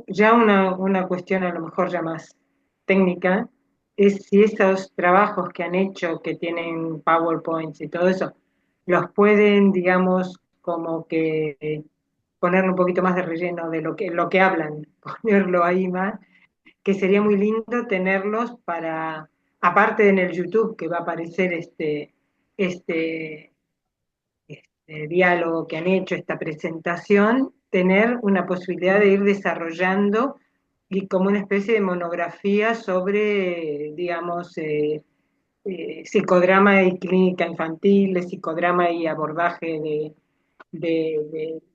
Ya una cuestión a lo mejor ya más técnica es si esos trabajos que han hecho, que tienen PowerPoints y todo eso, los pueden, digamos, como que ponerle un poquito más de relleno de lo que hablan, ponerlo ahí más, que sería muy lindo tenerlos para, aparte en el YouTube que va a aparecer este, diálogo que han hecho, esta presentación, tener una posibilidad de ir desarrollando y como una especie de monografía sobre, digamos, psicodrama y clínica infantil, de psicodrama y abordaje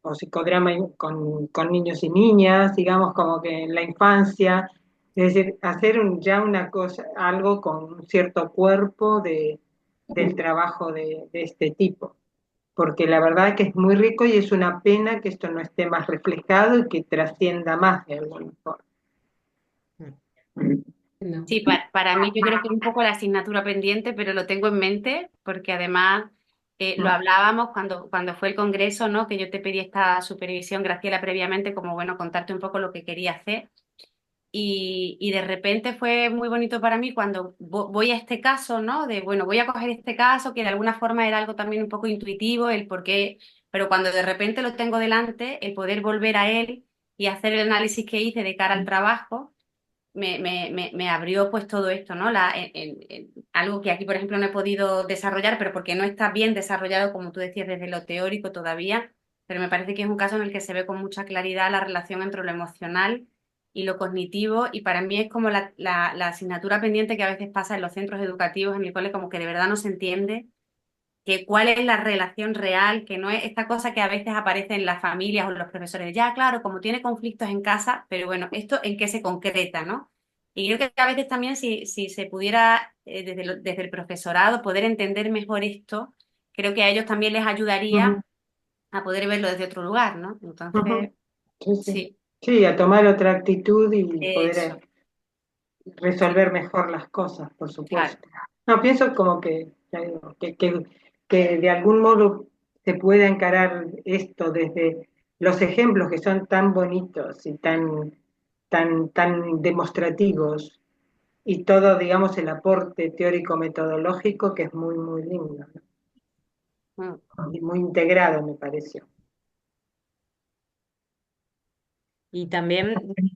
o psicodrama con niños y niñas, digamos, como que en la infancia, es decir, hacer ya una cosa, algo con un cierto cuerpo del trabajo de este tipo porque la verdad que es muy rico y es una pena que esto no esté más reflejado y que trascienda más de alguna forma. No. Sí, para mí yo creo que es un poco la asignatura pendiente, pero lo tengo en mente porque además lo hablábamos cuando fue el congreso, ¿no? Que yo te pedí esta supervisión, Graciela, previamente, como bueno, contarte un poco lo que quería hacer. Y de repente fue muy bonito para mí cuando voy a este caso, ¿no? De, bueno, voy a coger este caso, que de alguna forma era algo también un poco intuitivo, el pero cuando de repente lo tengo delante, el poder volver a él y hacer el análisis que hice de cara al trabajo, me abrió pues todo esto, ¿no? Algo que aquí, por ejemplo, no he podido desarrollar, pero porque no está bien desarrollado, como tú decías, desde lo teórico todavía, pero me parece que es un caso en el que se ve con mucha claridad la relación entre lo emocional y lo cognitivo, y para mí es como la asignatura pendiente que a veces pasa en los centros educativos, en mi cole, como que de verdad no se entiende que cuál es la relación real, que no es esta cosa que a veces aparece en las familias o en los profesores. Ya, claro, como tiene conflictos en casa, pero bueno, esto en qué se concreta, ¿no? Y creo que a veces también si se pudiera desde el profesorado poder entender mejor esto, creo que a ellos también les ayudaría Ujú, a poder verlo desde otro lugar, ¿no? Entonces, ujú. Sí, sí. sí, Sí, a tomar otra actitud y poder eso, sí, resolver mejor las cosas, por claro. supuesto. No, pienso como que, ya digo, que de algún modo se pueda encarar esto desde los ejemplos que son tan bonitos y tan demostrativos, y todo, digamos, el aporte teórico metodológico que es muy, muy lindo, ¿no? Mm, Y muy integrado, me pareció. Y también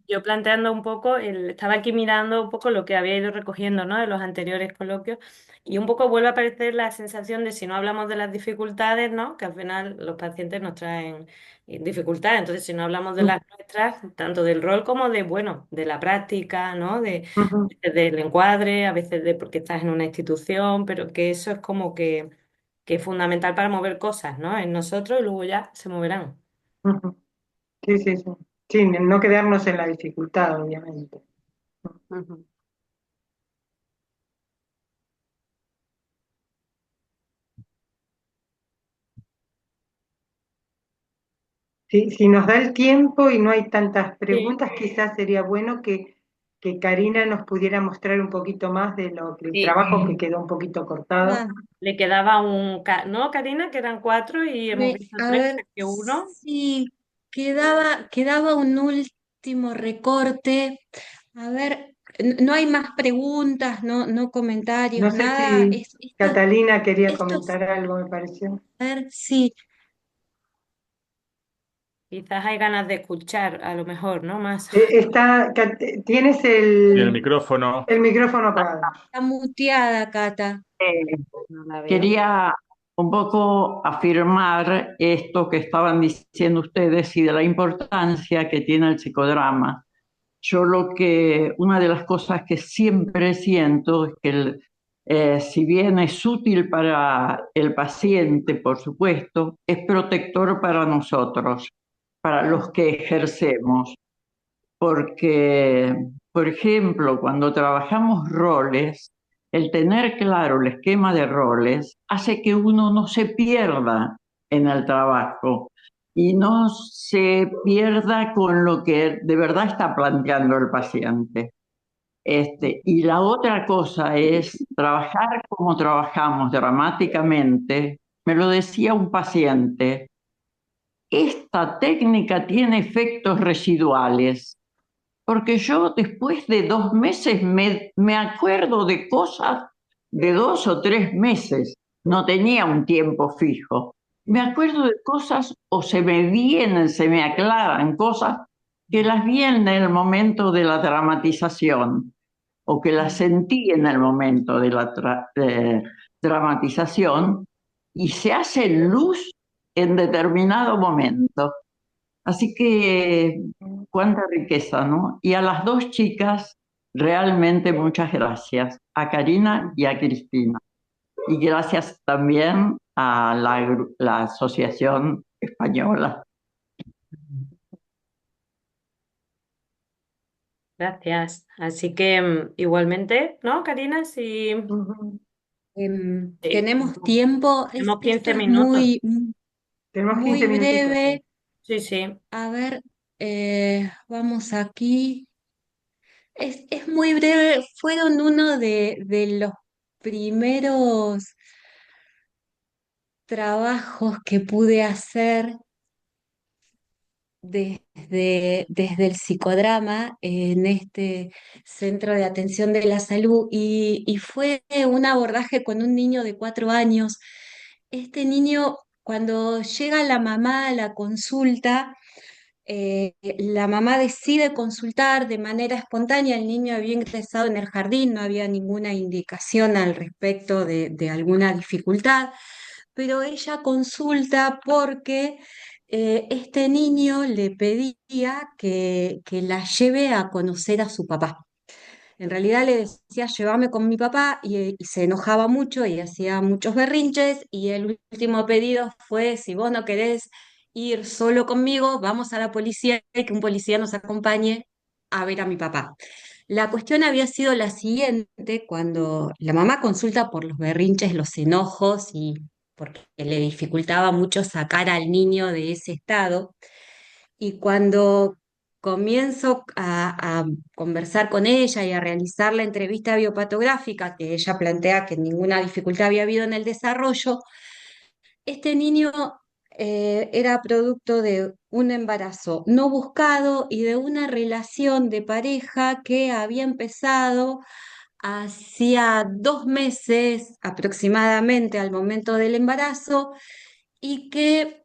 yo planteando un poco, estaba aquí mirando un poco lo que había ido recogiendo, ¿no? De los anteriores coloquios, y un poco vuelve a aparecer la sensación de si no hablamos de las dificultades, ¿no? Que al final los pacientes nos traen dificultades. Entonces, si no hablamos de las nuestras, tanto del rol como de, bueno, de la práctica, ¿no? Ujú, Del encuadre, a veces de porque estás en una institución, pero que eso es como que es fundamental para mover cosas, ¿no? En nosotros y luego ya se moverán. ujú. Sí, sí, sí. Sí, no quedarnos en la dificultad, obviamente. ujú. Si nos da el tiempo y no hay tantas Sí. preguntas, quizás sería bueno que Karina nos pudiera mostrar un poquito más del Sí, trabajo que quedó un poquito cortado. Ah, Le quedaba ¿no, Karina? Que eran cuatro y hemos visto a tres, o ver, sea que uno. sí, quedaba un último recorte. A ver, no hay más preguntas, no No comentarios, sé nada. si Catalina quería Esto, comentar algo, me pareció. a ver, sí. Quizás hay ganas de escuchar, a lo mejor, ¿no? Más. Tienes Y el micrófono. el micrófono apagado. Está muteada, Cata. No la veo. Quería un poco afirmar esto que estaban diciendo ustedes y de la importancia que tiene el psicodrama. Una de las cosas que siempre siento es que si bien es útil para el paciente, por supuesto, es protector para nosotros, para los que ejercemos. Porque, por ejemplo, cuando trabajamos roles, el tener claro el esquema de roles hace que uno no se pierda en el trabajo y no se pierda con lo que de verdad está planteando el paciente. Y la otra cosa es trabajar como trabajamos dramáticamente. Me lo decía un paciente, esta técnica tiene efectos residuales porque yo después de 2 meses me acuerdo de cosas de 2 o 3 meses. No tenía un tiempo fijo. Me acuerdo de cosas o se me vienen, se me aclaran cosas que las vi en el momento de la dramatización o que las sentí en el momento de la dramatización y se hace luz en determinado momento. Así que cuánta riqueza, ¿no? Y a las dos chicas, realmente muchas gracias, a Karina y a Cristina. Y gracias también a la Asociación Española. Gracias. Así que igualmente, ¿no, Karina? Sí, Ujú. sí. Tenemos tiempo. Tenemos Esto 15 es minutos. Tenemos 15 muy minutitos, sí. breve. Sí, sí. A ver, vamos aquí. Es muy breve. Fueron uno de los primeros trabajos que pude hacer desde el psicodrama en este centro de atención de la salud y fue un abordaje con un niño de 4 años. Este niño cuando llega la mamá a la consulta, la mamá decide consultar de manera espontánea. El niño había ingresado en el jardín, no había ninguna indicación al respecto de alguna dificultad, pero ella consulta porque este niño le pedía que la lleve a conocer a su papá. En realidad le decía, llévame con mi papá, y se enojaba mucho y hacía muchos berrinches, y el último pedido fue, si vos no querés ir solo conmigo, vamos a la policía y que un policía nos acompañe a ver a mi papá. La cuestión había sido la siguiente: cuando la mamá consulta por los berrinches, los enojos, y porque le dificultaba mucho sacar al niño de ese estado, y cuando comienzo a conversar con ella y a realizar la entrevista biopatográfica, que ella plantea que ninguna dificultad había habido en el desarrollo, este niño era producto de un embarazo no buscado y de una relación de pareja que había empezado hacía 2 meses aproximadamente al momento del embarazo, y que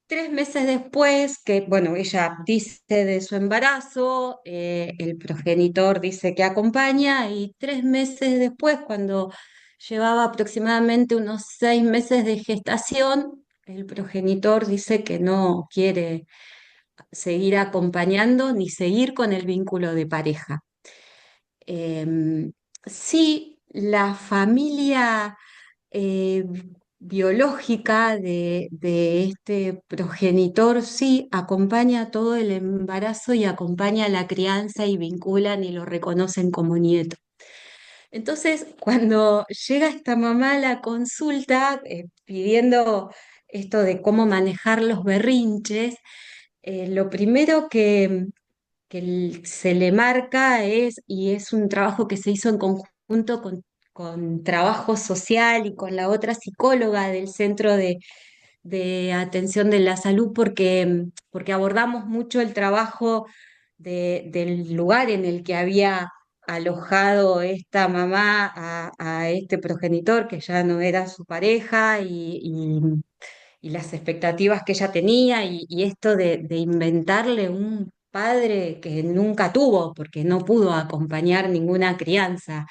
3 meses después, que bueno, ella dice de su embarazo, el progenitor dice que acompaña, y 3 meses después, cuando llevaba aproximadamente unos 6 meses de gestación, el progenitor dice que no quiere seguir acompañando ni seguir con el vínculo de pareja. Sí, la familia eh, biológica de este progenitor sí acompaña todo el embarazo y acompaña la crianza, y vinculan y lo reconocen como nieto. Entonces, cuando llega esta mamá a la consulta pidiendo esto de cómo manejar los berrinches, lo primero que se le marca es, y es un trabajo que se hizo en conjunto con trabajo social y con la otra psicóloga del Centro de Atención de la Salud, porque abordamos mucho el trabajo del lugar en el que había alojado esta mamá a este progenitor, que ya no era su pareja, y las expectativas que ella tenía, y esto de inventarle un padre que nunca tuvo, porque no pudo acompañar ninguna crianza.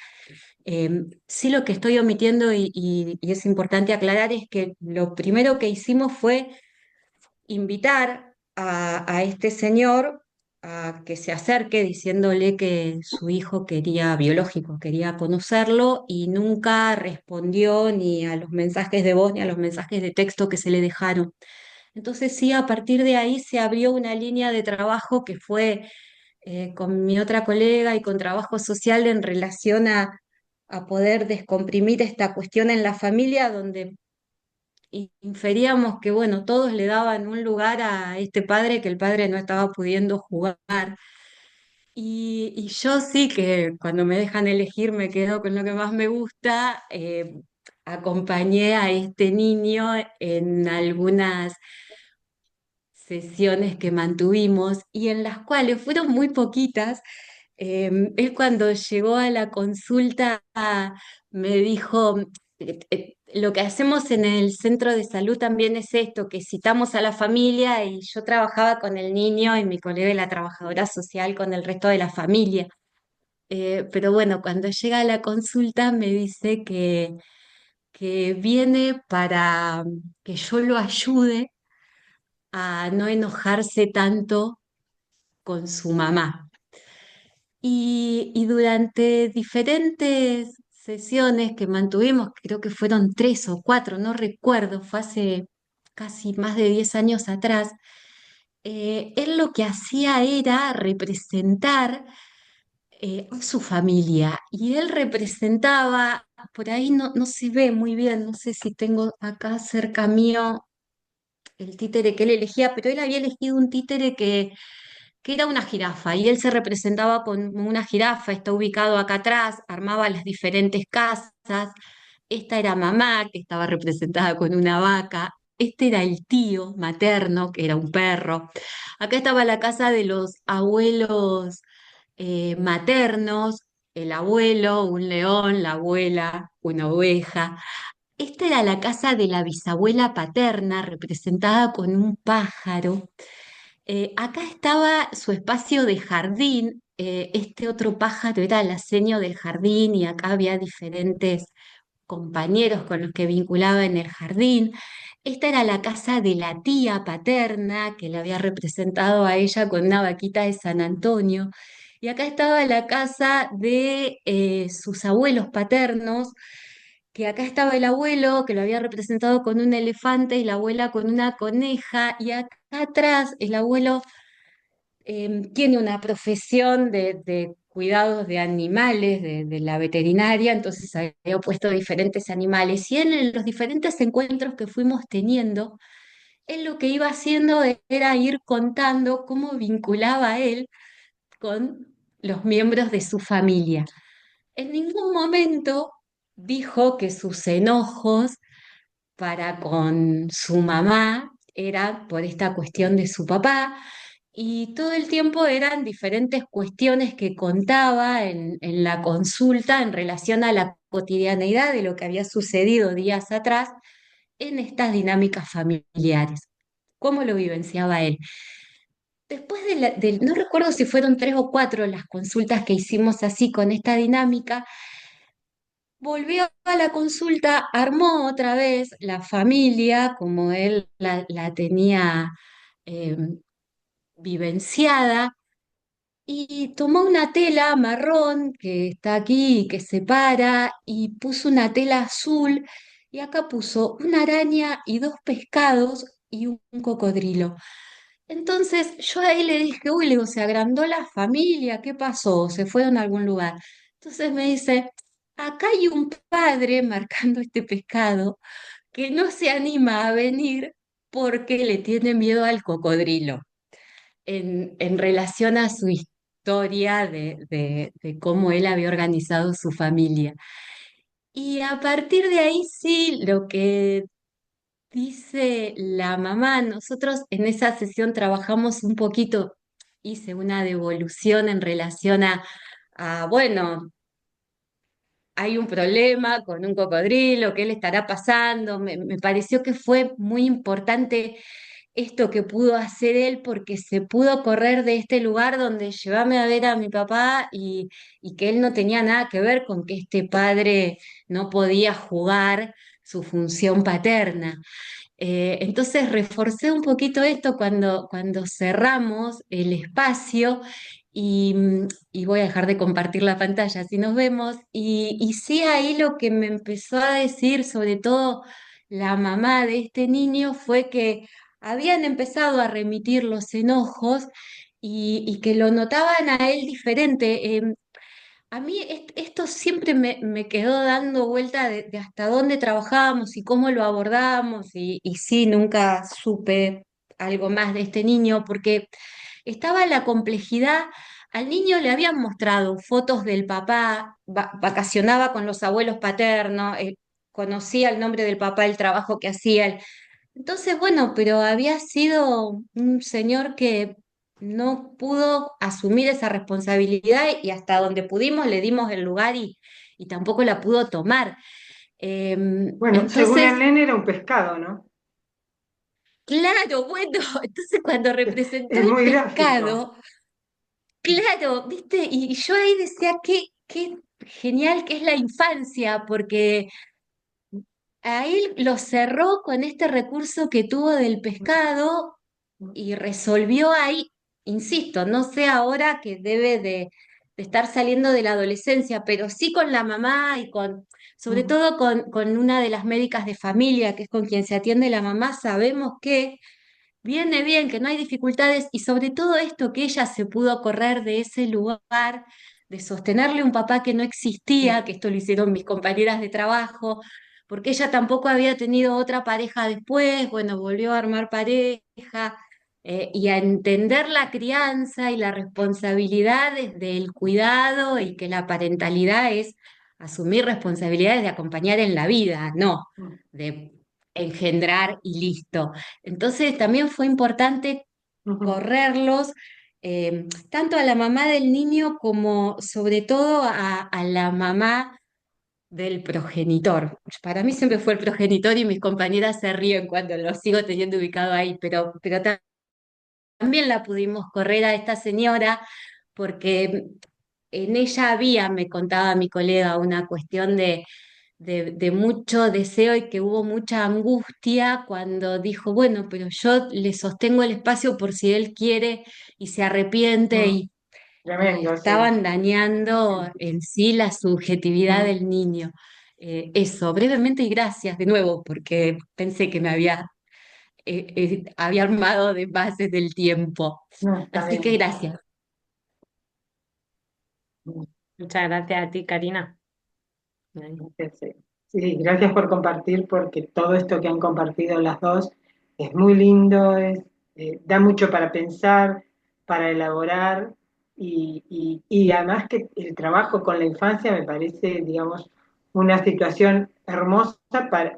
Sí, lo que estoy omitiendo, y es importante aclarar, es que lo primero que hicimos fue invitar a este señor a que se acerque diciéndole que su hijo quería, biológico, quería conocerlo, y nunca respondió ni a los mensajes de voz ni a los mensajes de texto que se le dejaron. Entonces sí, a partir de ahí se abrió una línea de trabajo que fue con mi otra colega y con trabajo social en relación a poder descomprimir esta cuestión en la familia, donde inferíamos que, bueno, todos le daban un lugar a este padre, que el padre no estaba pudiendo jugar. Y yo sí, que cuando me dejan elegir me quedo con lo que más me gusta. Acompañé a este niño en algunas sesiones que mantuvimos, y en las cuales fueron muy poquitas. Él, cuando llegó a la consulta, me dijo, lo que hacemos en el centro de salud también es esto, que citamos a la familia, y yo trabajaba con el niño y mi colega y la trabajadora social con el resto de la familia. Pero bueno, cuando llega a la consulta me dice que viene para que yo lo ayude a no enojarse tanto con su mamá. Y durante diferentes sesiones que mantuvimos, creo que fueron 3 o 4, no recuerdo, fue hace casi más de 10 años atrás, él lo que hacía era representar a su familia, y él representaba, por ahí no se ve muy bien, no sé si tengo acá cerca mío el títere que él elegía, pero él había elegido un títere que era una jirafa, y él se representaba como una jirafa, está ubicado acá atrás, armaba las diferentes casas. Esta era mamá, que estaba representada con una vaca. Este era el tío materno, que era un perro. Acá estaba la casa de los abuelos maternos, el abuelo, un león, la abuela, una oveja. esta era la casa de la bisabuela paterna, representada con un pájaro. Acá estaba su espacio de jardín, este otro pájaro era el seño del jardín y acá había diferentes compañeros con los que vinculaba en el jardín. Esta era la casa de la tía paterna que le había representado a ella con una vaquita de San Antonio. Y acá estaba la casa de sus abuelos paternos, que acá estaba el abuelo que lo había representado con un elefante y la abuela con una coneja. Y acá atrás el abuelo tiene una profesión de cuidados de animales, de la veterinaria, entonces había puesto diferentes animales. Y él, en los diferentes encuentros que fuimos teniendo, él lo que iba haciendo era ir contando cómo vinculaba a él con los miembros de su familia. En ningún momento dijo que sus enojos para con su mamá era por esta cuestión de su papá, y todo el tiempo eran diferentes cuestiones que contaba en la consulta en relación a la cotidianeidad de lo que había sucedido días atrás en estas dinámicas familiares. ¿Cómo lo vivenciaba él? Después no recuerdo si fueron 3 o 4 las consultas que hicimos así con esta dinámica, volvió a la consulta, armó otra vez la familia como él la tenía eh, vivenciada y tomó una tela marrón que está aquí y que separa y puso una tela azul y acá puso una araña y 2 pescados y un cocodrilo. Entonces yo ahí le dije, uy, le digo, se agrandó la familia, ¿qué pasó? ¿Se fueron a algún lugar? Entonces me dice, acá hay un padre marcando este pescado que no se anima a venir porque le tiene miedo al cocodrilo en relación a su historia de cómo él había organizado su familia. Y a partir de ahí sí, lo que dice la mamá, nosotros en esa sesión trabajamos un poquito, hice una devolución en relación bueno, hay un problema con un cocodrilo, ¿qué le estará pasando? Me pareció que fue muy importante esto que pudo hacer él porque se pudo correr de este lugar donde llevame a ver a mi papá y que él no tenía nada que ver con que este padre no podía jugar su función paterna. Entonces reforcé un poquito esto cuando cerramos el espacio y, y voy a dejar de compartir la pantalla, si nos vemos. Y sí, ahí lo que me empezó a decir, sobre todo la mamá de este niño, fue que habían empezado a remitir los enojos y que lo notaban a él diferente. A mí esto siempre me quedó dando vuelta de hasta dónde trabajábamos y cómo lo abordábamos y sí, nunca supe algo más de este niño porque estaba la complejidad. Al niño le habían mostrado fotos del papá, vacacionaba con los abuelos paternos, conocía el nombre del papá, el trabajo que hacía. Entonces, bueno, pero había sido un señor que no pudo asumir esa responsabilidad y hasta donde pudimos le dimos el lugar y tampoco la pudo tomar. Bueno, según Entonces, el nene era un pescado, ¿no? claro, bueno, entonces cuando representó Es el muy gráfico. pescado, claro, viste, y yo ahí decía, qué genial que es la infancia, porque a él lo cerró con este recurso que tuvo del pescado y resolvió ahí, insisto, no sé ahora que debe de estar saliendo de la adolescencia, pero sí con la mamá y sobre todo con una de las médicas de familia, que es con quien se atiende la mamá, sabemos que viene bien, que no hay dificultades y sobre todo esto que ella se pudo correr de ese lugar, de sostenerle un papá que no existía, que esto lo hicieron mis compañeras de trabajo, porque ella tampoco había tenido otra pareja después, bueno, volvió a armar pareja y a entender la crianza y la responsabilidad del cuidado y que la parentalidad es asumir responsabilidades de acompañar en la vida, no de engendrar y listo. Entonces también fue importante correrlos, tanto a la mamá del niño como sobre todo a la mamá del progenitor. Para mí siempre fue el progenitor y mis compañeras se ríen cuando lo sigo teniendo ubicado ahí, pero también la pudimos correr a esta señora porque en ella había, me contaba mi colega, una cuestión de mucho deseo y que hubo mucha angustia cuando dijo, bueno, pero yo le sostengo el espacio por si él quiere y se arrepiente Mm, y tremendo, sí. estaban dañando en sí la subjetividad Mm, del niño. Eso, brevemente y gracias de nuevo, porque pensé que me había armado de bases del tiempo. no, está Así que bien. gracias. Mm, Muchas gracias a ti, Karina. sí, sí. Sí, gracias por compartir, porque todo esto que han compartido las dos es muy lindo, da mucho para pensar, para elaborar, y además que el trabajo con la infancia me parece, digamos, una situación hermosa para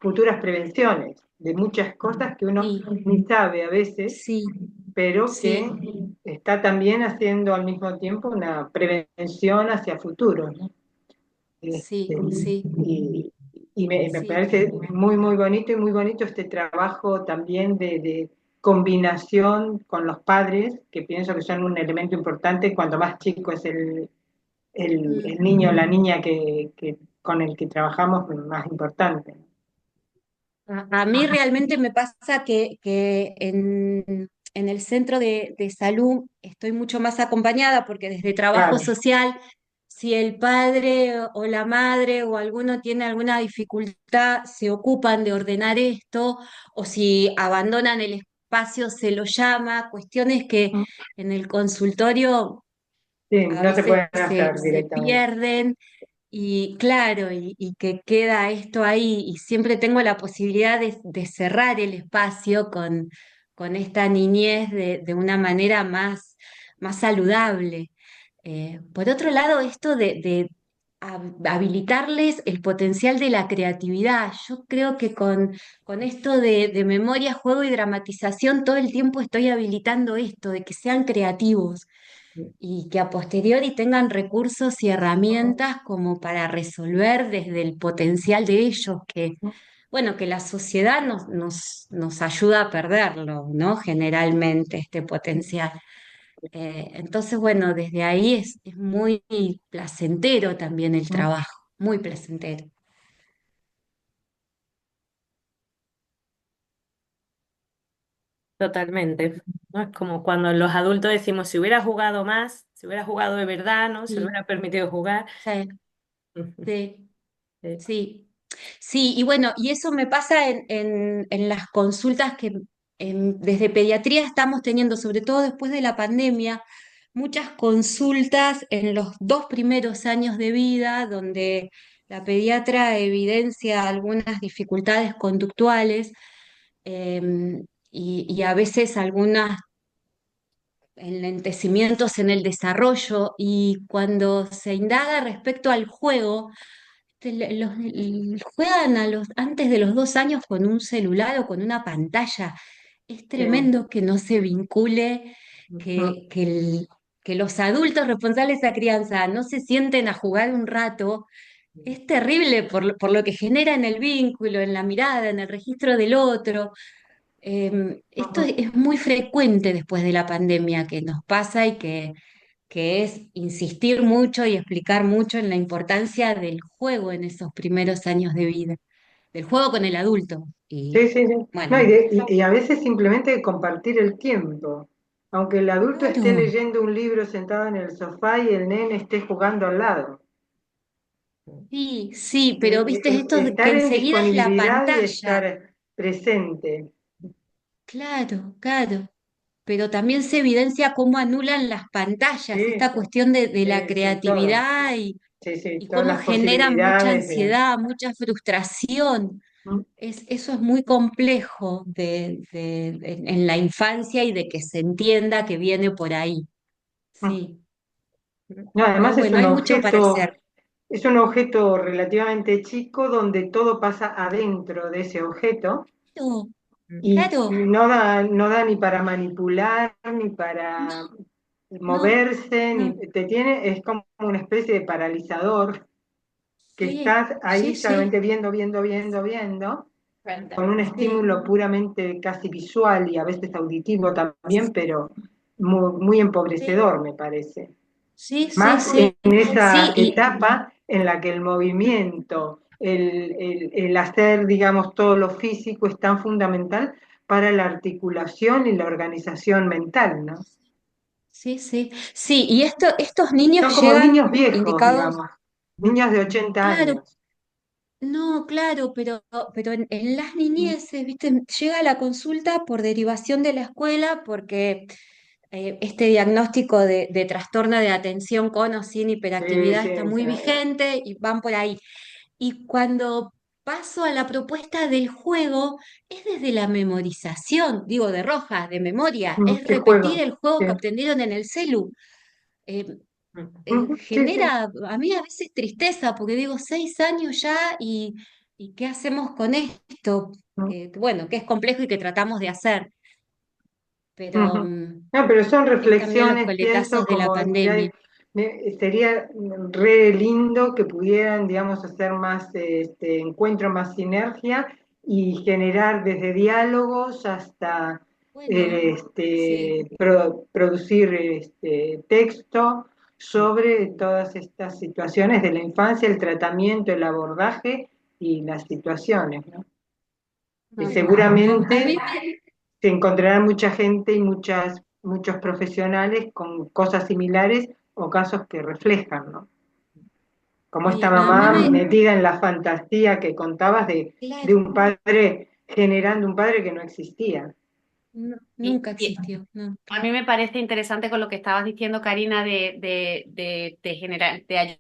futuras prevenciones de muchas cosas que uno Sí, ni sabe a veces, sí, pero que sí, está también haciendo al mismo tiempo una prevención hacia futuro, ¿no? sí, Este, sí, me sí. parece muy, muy bonito, y muy bonito este trabajo también de combinación con los padres, que pienso que son un elemento importante cuanto más chico es el Mm. niño o la niña con el que trabajamos, más importante. A mí realmente me pasa que en el centro de salud estoy mucho más acompañada porque desde trabajo Claro. social, si el padre o la madre o alguno tiene alguna dificultad, se ocupan de ordenar esto, o si abandonan el espacio, se lo llama, cuestiones que en el consultorio Sí, a no se veces pueden hacer se directamente. pierden y claro, y que queda esto ahí, y siempre tengo la posibilidad de cerrar el espacio con esta niñez de una manera más saludable. Por otro lado, esto de habilitarles el potencial de la creatividad. Yo creo que con esto de memoria, juego y dramatización, todo el tiempo estoy habilitando esto, de que sean creativos y que a posteriori tengan recursos y herramientas como para resolver desde el potencial de ellos, que, bueno, que la sociedad nos ayuda a perderlo, ¿no? Generalmente este potencial. Entonces, bueno, desde ahí es muy placentero también el trabajo, muy placentero. Totalmente. ¿No? Es como cuando los adultos decimos, si hubiera jugado más, si hubiera jugado de verdad, ¿no? Se le Sí, hubiera permitido jugar. sí, Ujú. sí. Sí. Sí, sí, y bueno, y eso me pasa en las consultas que desde pediatría estamos teniendo, sobre todo después de la pandemia, muchas consultas en los 2 primeros años de vida, donde la pediatra evidencia algunas dificultades conductuales y a veces algunos enlentecimientos en el desarrollo, y cuando se indaga respecto al juego, juegan antes de los 2 años con un celular o con una pantalla. Es Sí. tremendo que no se vincule, Ujú. que los adultos responsables de esa crianza no se sienten a jugar un rato. Es terrible por lo que genera en el vínculo, en la mirada, en el registro del otro. Esto Ujú. es muy frecuente después de la pandemia que nos pasa y que es insistir mucho y explicar mucho en la importancia del juego en esos primeros años de vida, del juego con el adulto. Y Sí, sí, sí. No, bueno, y a veces simplemente compartir el tiempo. Aunque el adulto esté claro, leyendo un libro sentado en el sofá y el nene esté jugando al lado. sí, sí, pero viste esto de que Estar en enseguida es la disponibilidad y pantalla, estar presente. claro, claro. Pero también se evidencia cómo anulan las pantallas, Sí, esta cuestión de la sí, sí, todo. creatividad Sí, sí, y todas cómo las generan mucha posibilidades de... ansiedad, mucha frustración. ¿Mm? Eso es muy complejo en la infancia y de que se entienda que viene por ahí. ¿Mm? Sí, No, pero además bueno, hay mucho para hacer. es un objeto relativamente chico donde todo pasa adentro de ese objeto. Claro, Y claro, no da ni para manipular, ni para no, moverse, ni no, te tiene, es como una especie de paralizador que Sí, estás ahí sí, sí, solamente viendo, viendo, viendo, viendo, con un sí, estímulo puramente casi visual y a veces auditivo también, pero muy sí, empobrecedor, me parece. sí, sí, Más en sí, esa sí, etapa en la que el movimiento, el hacer, digamos, todo lo físico es tan fundamental para la articulación y la organización mental, ¿no? sí, sí, sí, y estos niños Son como llegan niños viejos, indicados, digamos, niños de 80 claro, años. no, claro, pero en las niñeces, ¿viste? Llega a la consulta por derivación de la escuela porque este diagnóstico de trastorno de atención con o sin Sí, hiperactividad sí, está sí. muy vigente y van por ahí. Y cuando paso a la propuesta del juego, es desde la memorización, digo, de Rojas, de memoria, es ¿Qué repetir juego? el juego Sí. que aprendieron en el celu. Eh, Sí, sí. Genera a mí a veces tristeza, porque digo, 6 años ya y ¿qué hacemos con esto? Que, bueno, que es complejo y que tratamos de hacer, pero Ujú. No, pero son es también los reflexiones, pienso, coletazos de la como pandemia. sería re lindo que pudieran, digamos, hacer más encuentro, más sinergia y generar desde diálogos hasta Bueno, sí. producir texto sobre todas estas situaciones de la infancia, el tratamiento, el abordaje y las situaciones, ¿no? Y A seguramente mí se encontrará mucha gente y muchos profesionales con cosas similares o casos que reflejan, ¿no? Como esta sí, a mí mamá me, metida en la fantasía que contabas de claro, un padre generando un padre que no existía. nunca Y existió, no. a mí me parece interesante con lo que estabas diciendo, Karina, de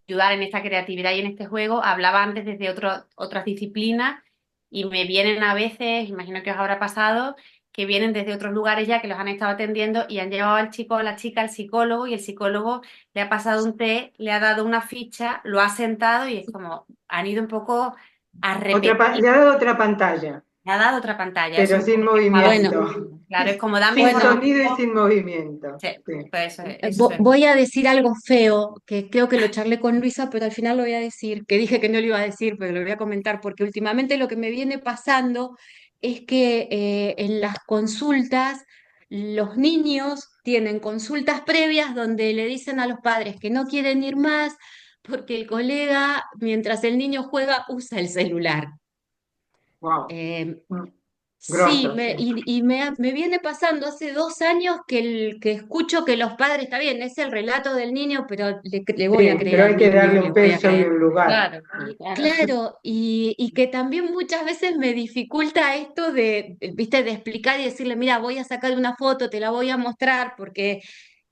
ayudar en esta creatividad y en este juego. Hablaba antes desde otras disciplinas y me vienen a veces, imagino que os habrá pasado, que vienen desde otros lugares ya que los han estado atendiendo y han llevado al chico o a la chica al psicólogo y el psicólogo le ha pasado un té, le ha dado una ficha, lo ha sentado y es como, han ido un poco a repetir, Le ha dado otra pantalla, le ha dado otra pantalla, eso pero es un sin poco lo que estaba Bueno, movimiento, diciendo. Claro, es como dame sin bueno, sonido y esto. sin movimiento. Sí, Sí. pues eso es. voy a decir algo feo, que creo que lo charlé con Luisa, pero al final lo voy a decir, que dije que no lo iba a decir, pero lo voy a comentar, porque últimamente lo que me viene pasando es que en las consultas los niños tienen consultas previas donde le dicen a los padres que no quieren ir más porque el colega, mientras el niño juega, usa el celular. Wow. Eh, Sí, Grosso, sí. me viene pasando hace 2 años que escucho que los padres, está bien, es el relato del niño, pero le voy a Sí, creer pero al hay que niño, darle le un voy a peso y creer. un lugar. Claro, claro. Claro, y que también muchas veces me dificulta esto viste, de explicar y decirle, mira, voy a sacar una foto, te la voy a mostrar, porque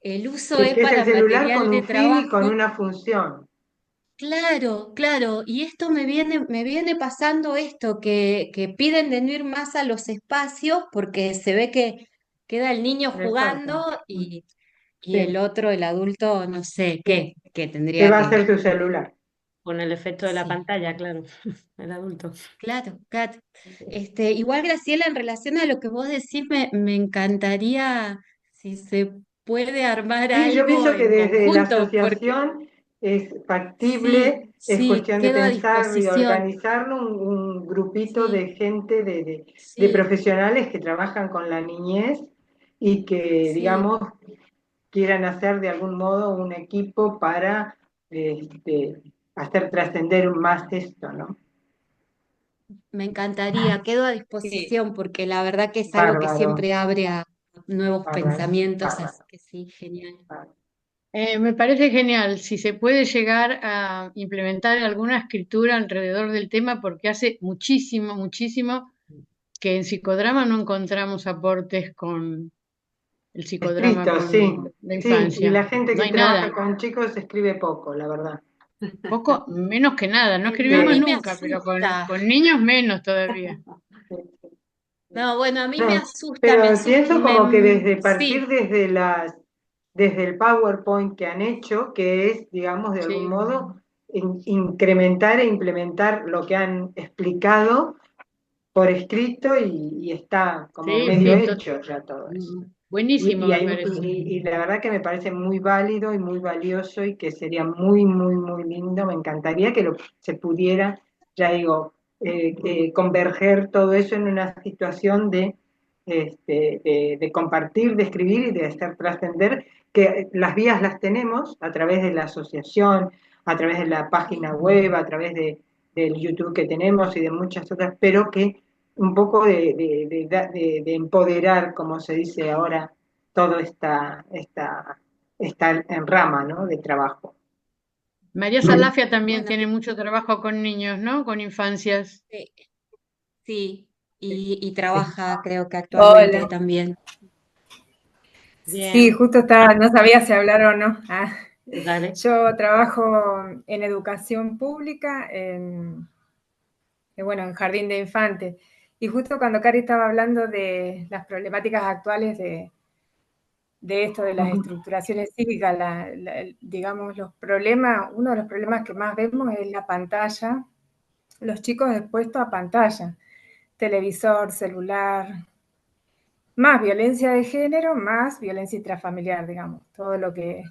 el uso Es es que es el para celular con material de un fin y con trabajo. una función. Claro, claro, y esto me viene pasando esto, que piden de no ir más a los espacios porque se ve que queda el niño Exacto. jugando y el Sí. otro, el adulto, no sé qué, que ¿Qué tendría va a que... hacer tu celular? Con el efecto de la Sí, pantalla, claro, el adulto. claro, Kat. Igual, Graciela, en relación a lo que vos decís, me encantaría si se puede armar Sí, yo algo pienso que en desde la conjunto, porque asociación es sí, factible, es sí, cuestión de quedo a pensar y disposición. organizarlo, un grupito Sí, de gente, de sí, profesionales que trabajan con la niñez y que, sí. digamos, quieran hacer de algún modo un equipo para hacer trascender más esto, ¿no? Me encantaría, quedo a Sí. disposición porque la verdad que es algo que Bárbaro, siempre abre a nuevos bárbaro, pensamientos, así bárbaro, que sí, genial. bárbaro. Me parece genial si se puede llegar a implementar alguna escritura alrededor del tema, porque hace muchísimo, muchísimo que en psicodrama no encontramos aportes con el psicodrama Escrito, sí, con la sí, y infancia. la gente No que hay trabaja nada, con chicos escribe poco, la verdad. poco, menos que nada. No A escribimos mí Sí, me nunca, pero asusta. con niños menos todavía. sí, sí. No, bueno, a mí me No, asusta, me pero asusta, pienso como que desde sí, partir desde el PowerPoint que han hecho, que es, digamos, de algún Sí, modo, incrementar e implementar lo que han explicado por escrito y está como sí, medio sí, hecho ya todo eso. Buenísimo, Y, me hay- parece. y la verdad que me parece muy válido y muy valioso y que sería muy, muy, muy lindo. Me encantaría que se pudiera, ya digo, converger todo eso en una situación de compartir, de escribir y de hacer trascender, que las vías las tenemos a través de la asociación, a través de la página web, a través del YouTube que tenemos y de muchas otras, pero que un poco de empoderar, como se dice ahora, todo esta en rama, ¿no? De trabajo. María Salafia también Bueno, tiene mucho trabajo con niños, ¿no? Con infancias. sí, sí, y trabaja creo que actualmente Hola. también. Sí, Bien, justo estaba, no sabía si hablar o no. dale. Yo trabajo en educación pública, bueno, en jardín de infantes. Y justo cuando Cari estaba hablando de las problemáticas actuales de esto, de las estructuraciones cívicas, digamos, los problemas, uno de los problemas que más vemos es la pantalla, los chicos expuestos a pantalla, televisor, celular, más violencia de género, más violencia intrafamiliar, digamos, todo lo que...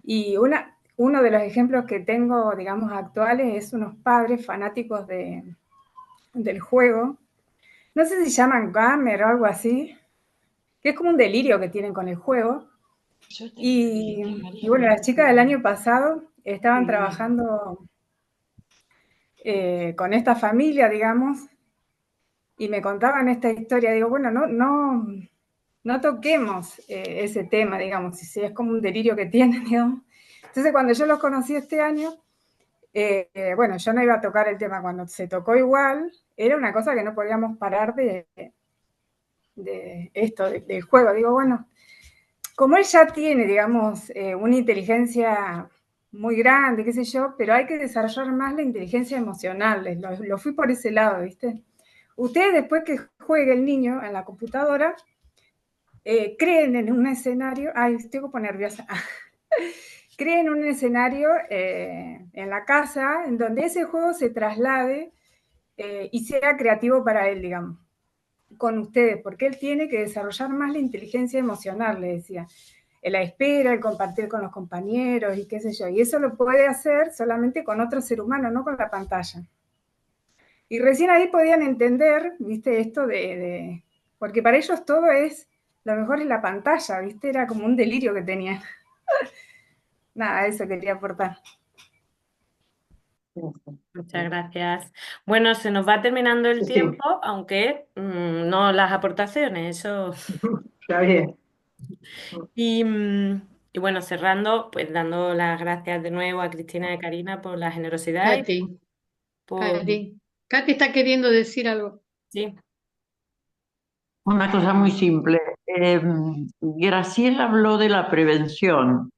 Y uno de los ejemplos que tengo, digamos, actuales es unos padres fanáticos del juego. No sé si llaman gamer o algo así, que es como un delirio que tienen con el juego. Y bueno, las chicas del año pasado estaban trabajando con esta familia, digamos, y me contaban esta historia. Digo, bueno, no toquemos ese tema, digamos, si es como un delirio que tienen, digamos. Entonces, cuando yo los conocí este año, bueno, yo no iba a tocar el tema. Cuando se tocó igual, era una cosa que no podíamos parar de esto, del juego. Digo, bueno, como él ya tiene, digamos, una inteligencia muy grande, qué sé yo, pero hay que desarrollar más la inteligencia emocional. Lo fui por ese lado, ¿viste? Ustedes después que juegue el niño en la computadora, creen en un escenario, ay, estoy un poco nerviosa, creen un escenario en la casa en donde ese juego se traslade y sea creativo para él, digamos, con ustedes, porque él tiene que desarrollar más la inteligencia emocional, le decía, la espera, el compartir con los compañeros y qué sé yo, y eso lo puede hacer solamente con otro ser humano, no con la pantalla. Y recién ahí podían entender, viste, esto porque para ellos todo es, lo mejor es la pantalla, viste, era como un delirio que tenían. Nada, eso quería aportar. Muchas gracias. Bueno, se nos va terminando el Sí, sí, tiempo, aunque no las aportaciones, eso. está bien. Y, y bueno, cerrando, pues dando las gracias de nuevo a Cristina y a Karina por la generosidad y Katy, por... Katy está queriendo decir algo. Sí, Una cosa muy simple. Graciela habló de la prevención.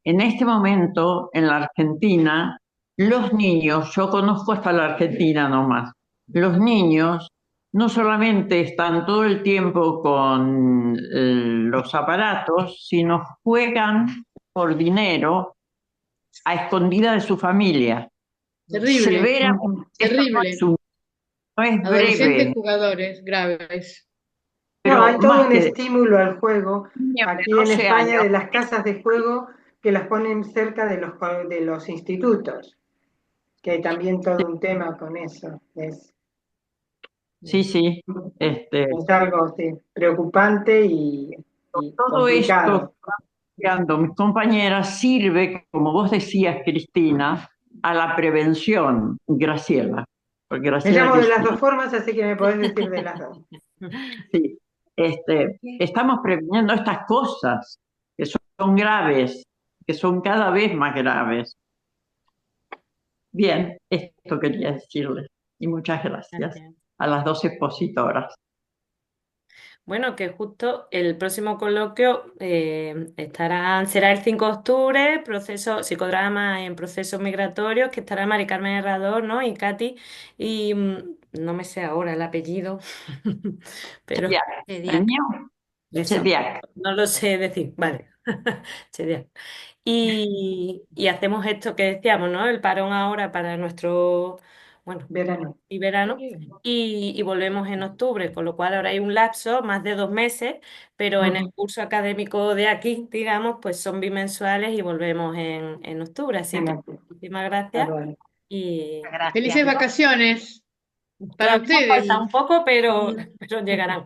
En este momento, en la Argentina, los niños, yo conozco hasta la Argentina nomás, los niños no solamente están todo el tiempo con los aparatos, sino juegan por dinero a escondida de su familia. Terrible, Severamente, esto terrible. no es Adolescentes breve, jugadores graves. No, pero hay todo más un que estímulo al juego. niños de Aquí en 12 España años. de las casas de juego que las ponen cerca de los institutos, que hay también todo un tema con eso. Sí, sí. Es algo sí, preocupante y Todo esto complicado. que van planteando mis compañeras sirve, como vos decías, Cristina, a la prevención, Graciela. Porque Me Graciela llamo de las Cristina, dos formas, así que me podés decir de las dos. sí. Estamos previniendo estas cosas que son graves, que son cada vez más graves. Bien, esto quería decirles. Y muchas gracias gracias. a las dos expositoras. Bueno, que justo el próximo coloquio será el 5 de octubre, psicodrama en procesos migratorios, que estará Mari Carmen Herrador, ¿no? Y Katy, y no me sé ahora el apellido, pero Chediak. ¿El Zodiac. mío? eso, Chediak. no lo sé decir, vale. Chediak. Y hacemos esto que decíamos, ¿no? El parón ahora para bueno, Verano. y verano, y volvemos en octubre, con lo cual ahora hay un lapso, más de 2 meses, pero en el Ujú. curso académico de aquí, digamos, pues son bimensuales y volvemos en octubre. Así En que octubre. muchísimas Ah, gracias bueno. y Felices Gracias. vacaciones para todavía nos falta ustedes. un poco, pero, Y pero llegarán.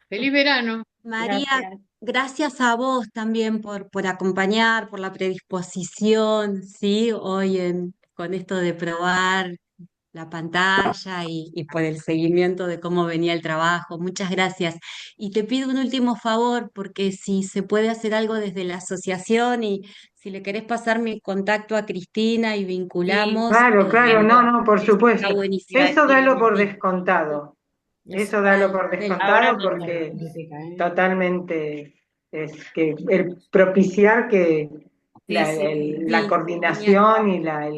Feliz verano. María, Gracias. gracias a vos también por acompañar, por la predisposición, ¿sí? Hoy con esto de probar la pantalla y por el seguimiento de cómo venía el trabajo. Muchas gracias. Y te pido un último favor, porque si se puede hacer algo desde la asociación y si le querés pasar mi contacto a Cristina y Sí, vinculamos, Claro, claro, no, no, por está supuesto. iba a buenísimo. Eso dalo decir. por Sí, descontado. Eso. Eso dalo dale, por Mel. Ahora descontado mismo. porque totalmente es que el propiciar que Sí, sí. la Sí, genial. coordinación y el A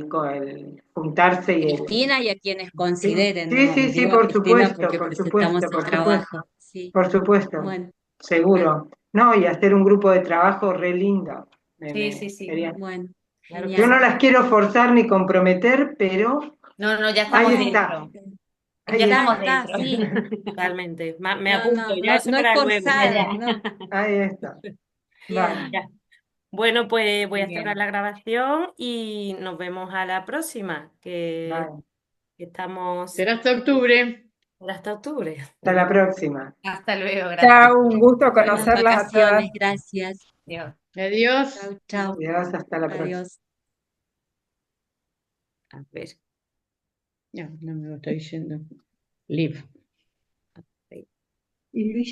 juntarse y el... Cristina y a quienes Sí, consideren, sí, ¿no? sí, sí, Digo a Cristina porque por presentamos supuesto, el por supuesto, trabajo. Sí, por supuesto, bueno, genial. seguro. No, y hacer un grupo de trabajo re lindo. Sí, sí, sí. Sería... Bueno, Claro que Yo no genial. sí. las quiero forzar ni comprometer, pero No, no, ya ahí estamos No, está, dentro. Ya ahí está, estamos está, está, dentro. sí. Totalmente. Me No, apunto, no, ya no, eso no es para luego. Ya, forzar, ya. no. ahí está. Vale, Bien, Ya. Bueno, pues voy Muy a cerrar bien. la grabación y nos vemos a la próxima, que vale. estamos Será hasta octubre. hasta octubre. Hasta la próxima. Hasta luego, gracias. Chao, un gusto buenas conocerlas a todas. vacaciones, gracias. Adiós. Adiós. Chau, chau, Adiós, hasta la próxima. adiós. A ver. No, no me lo está diciendo. Live. Ahí. Y Luis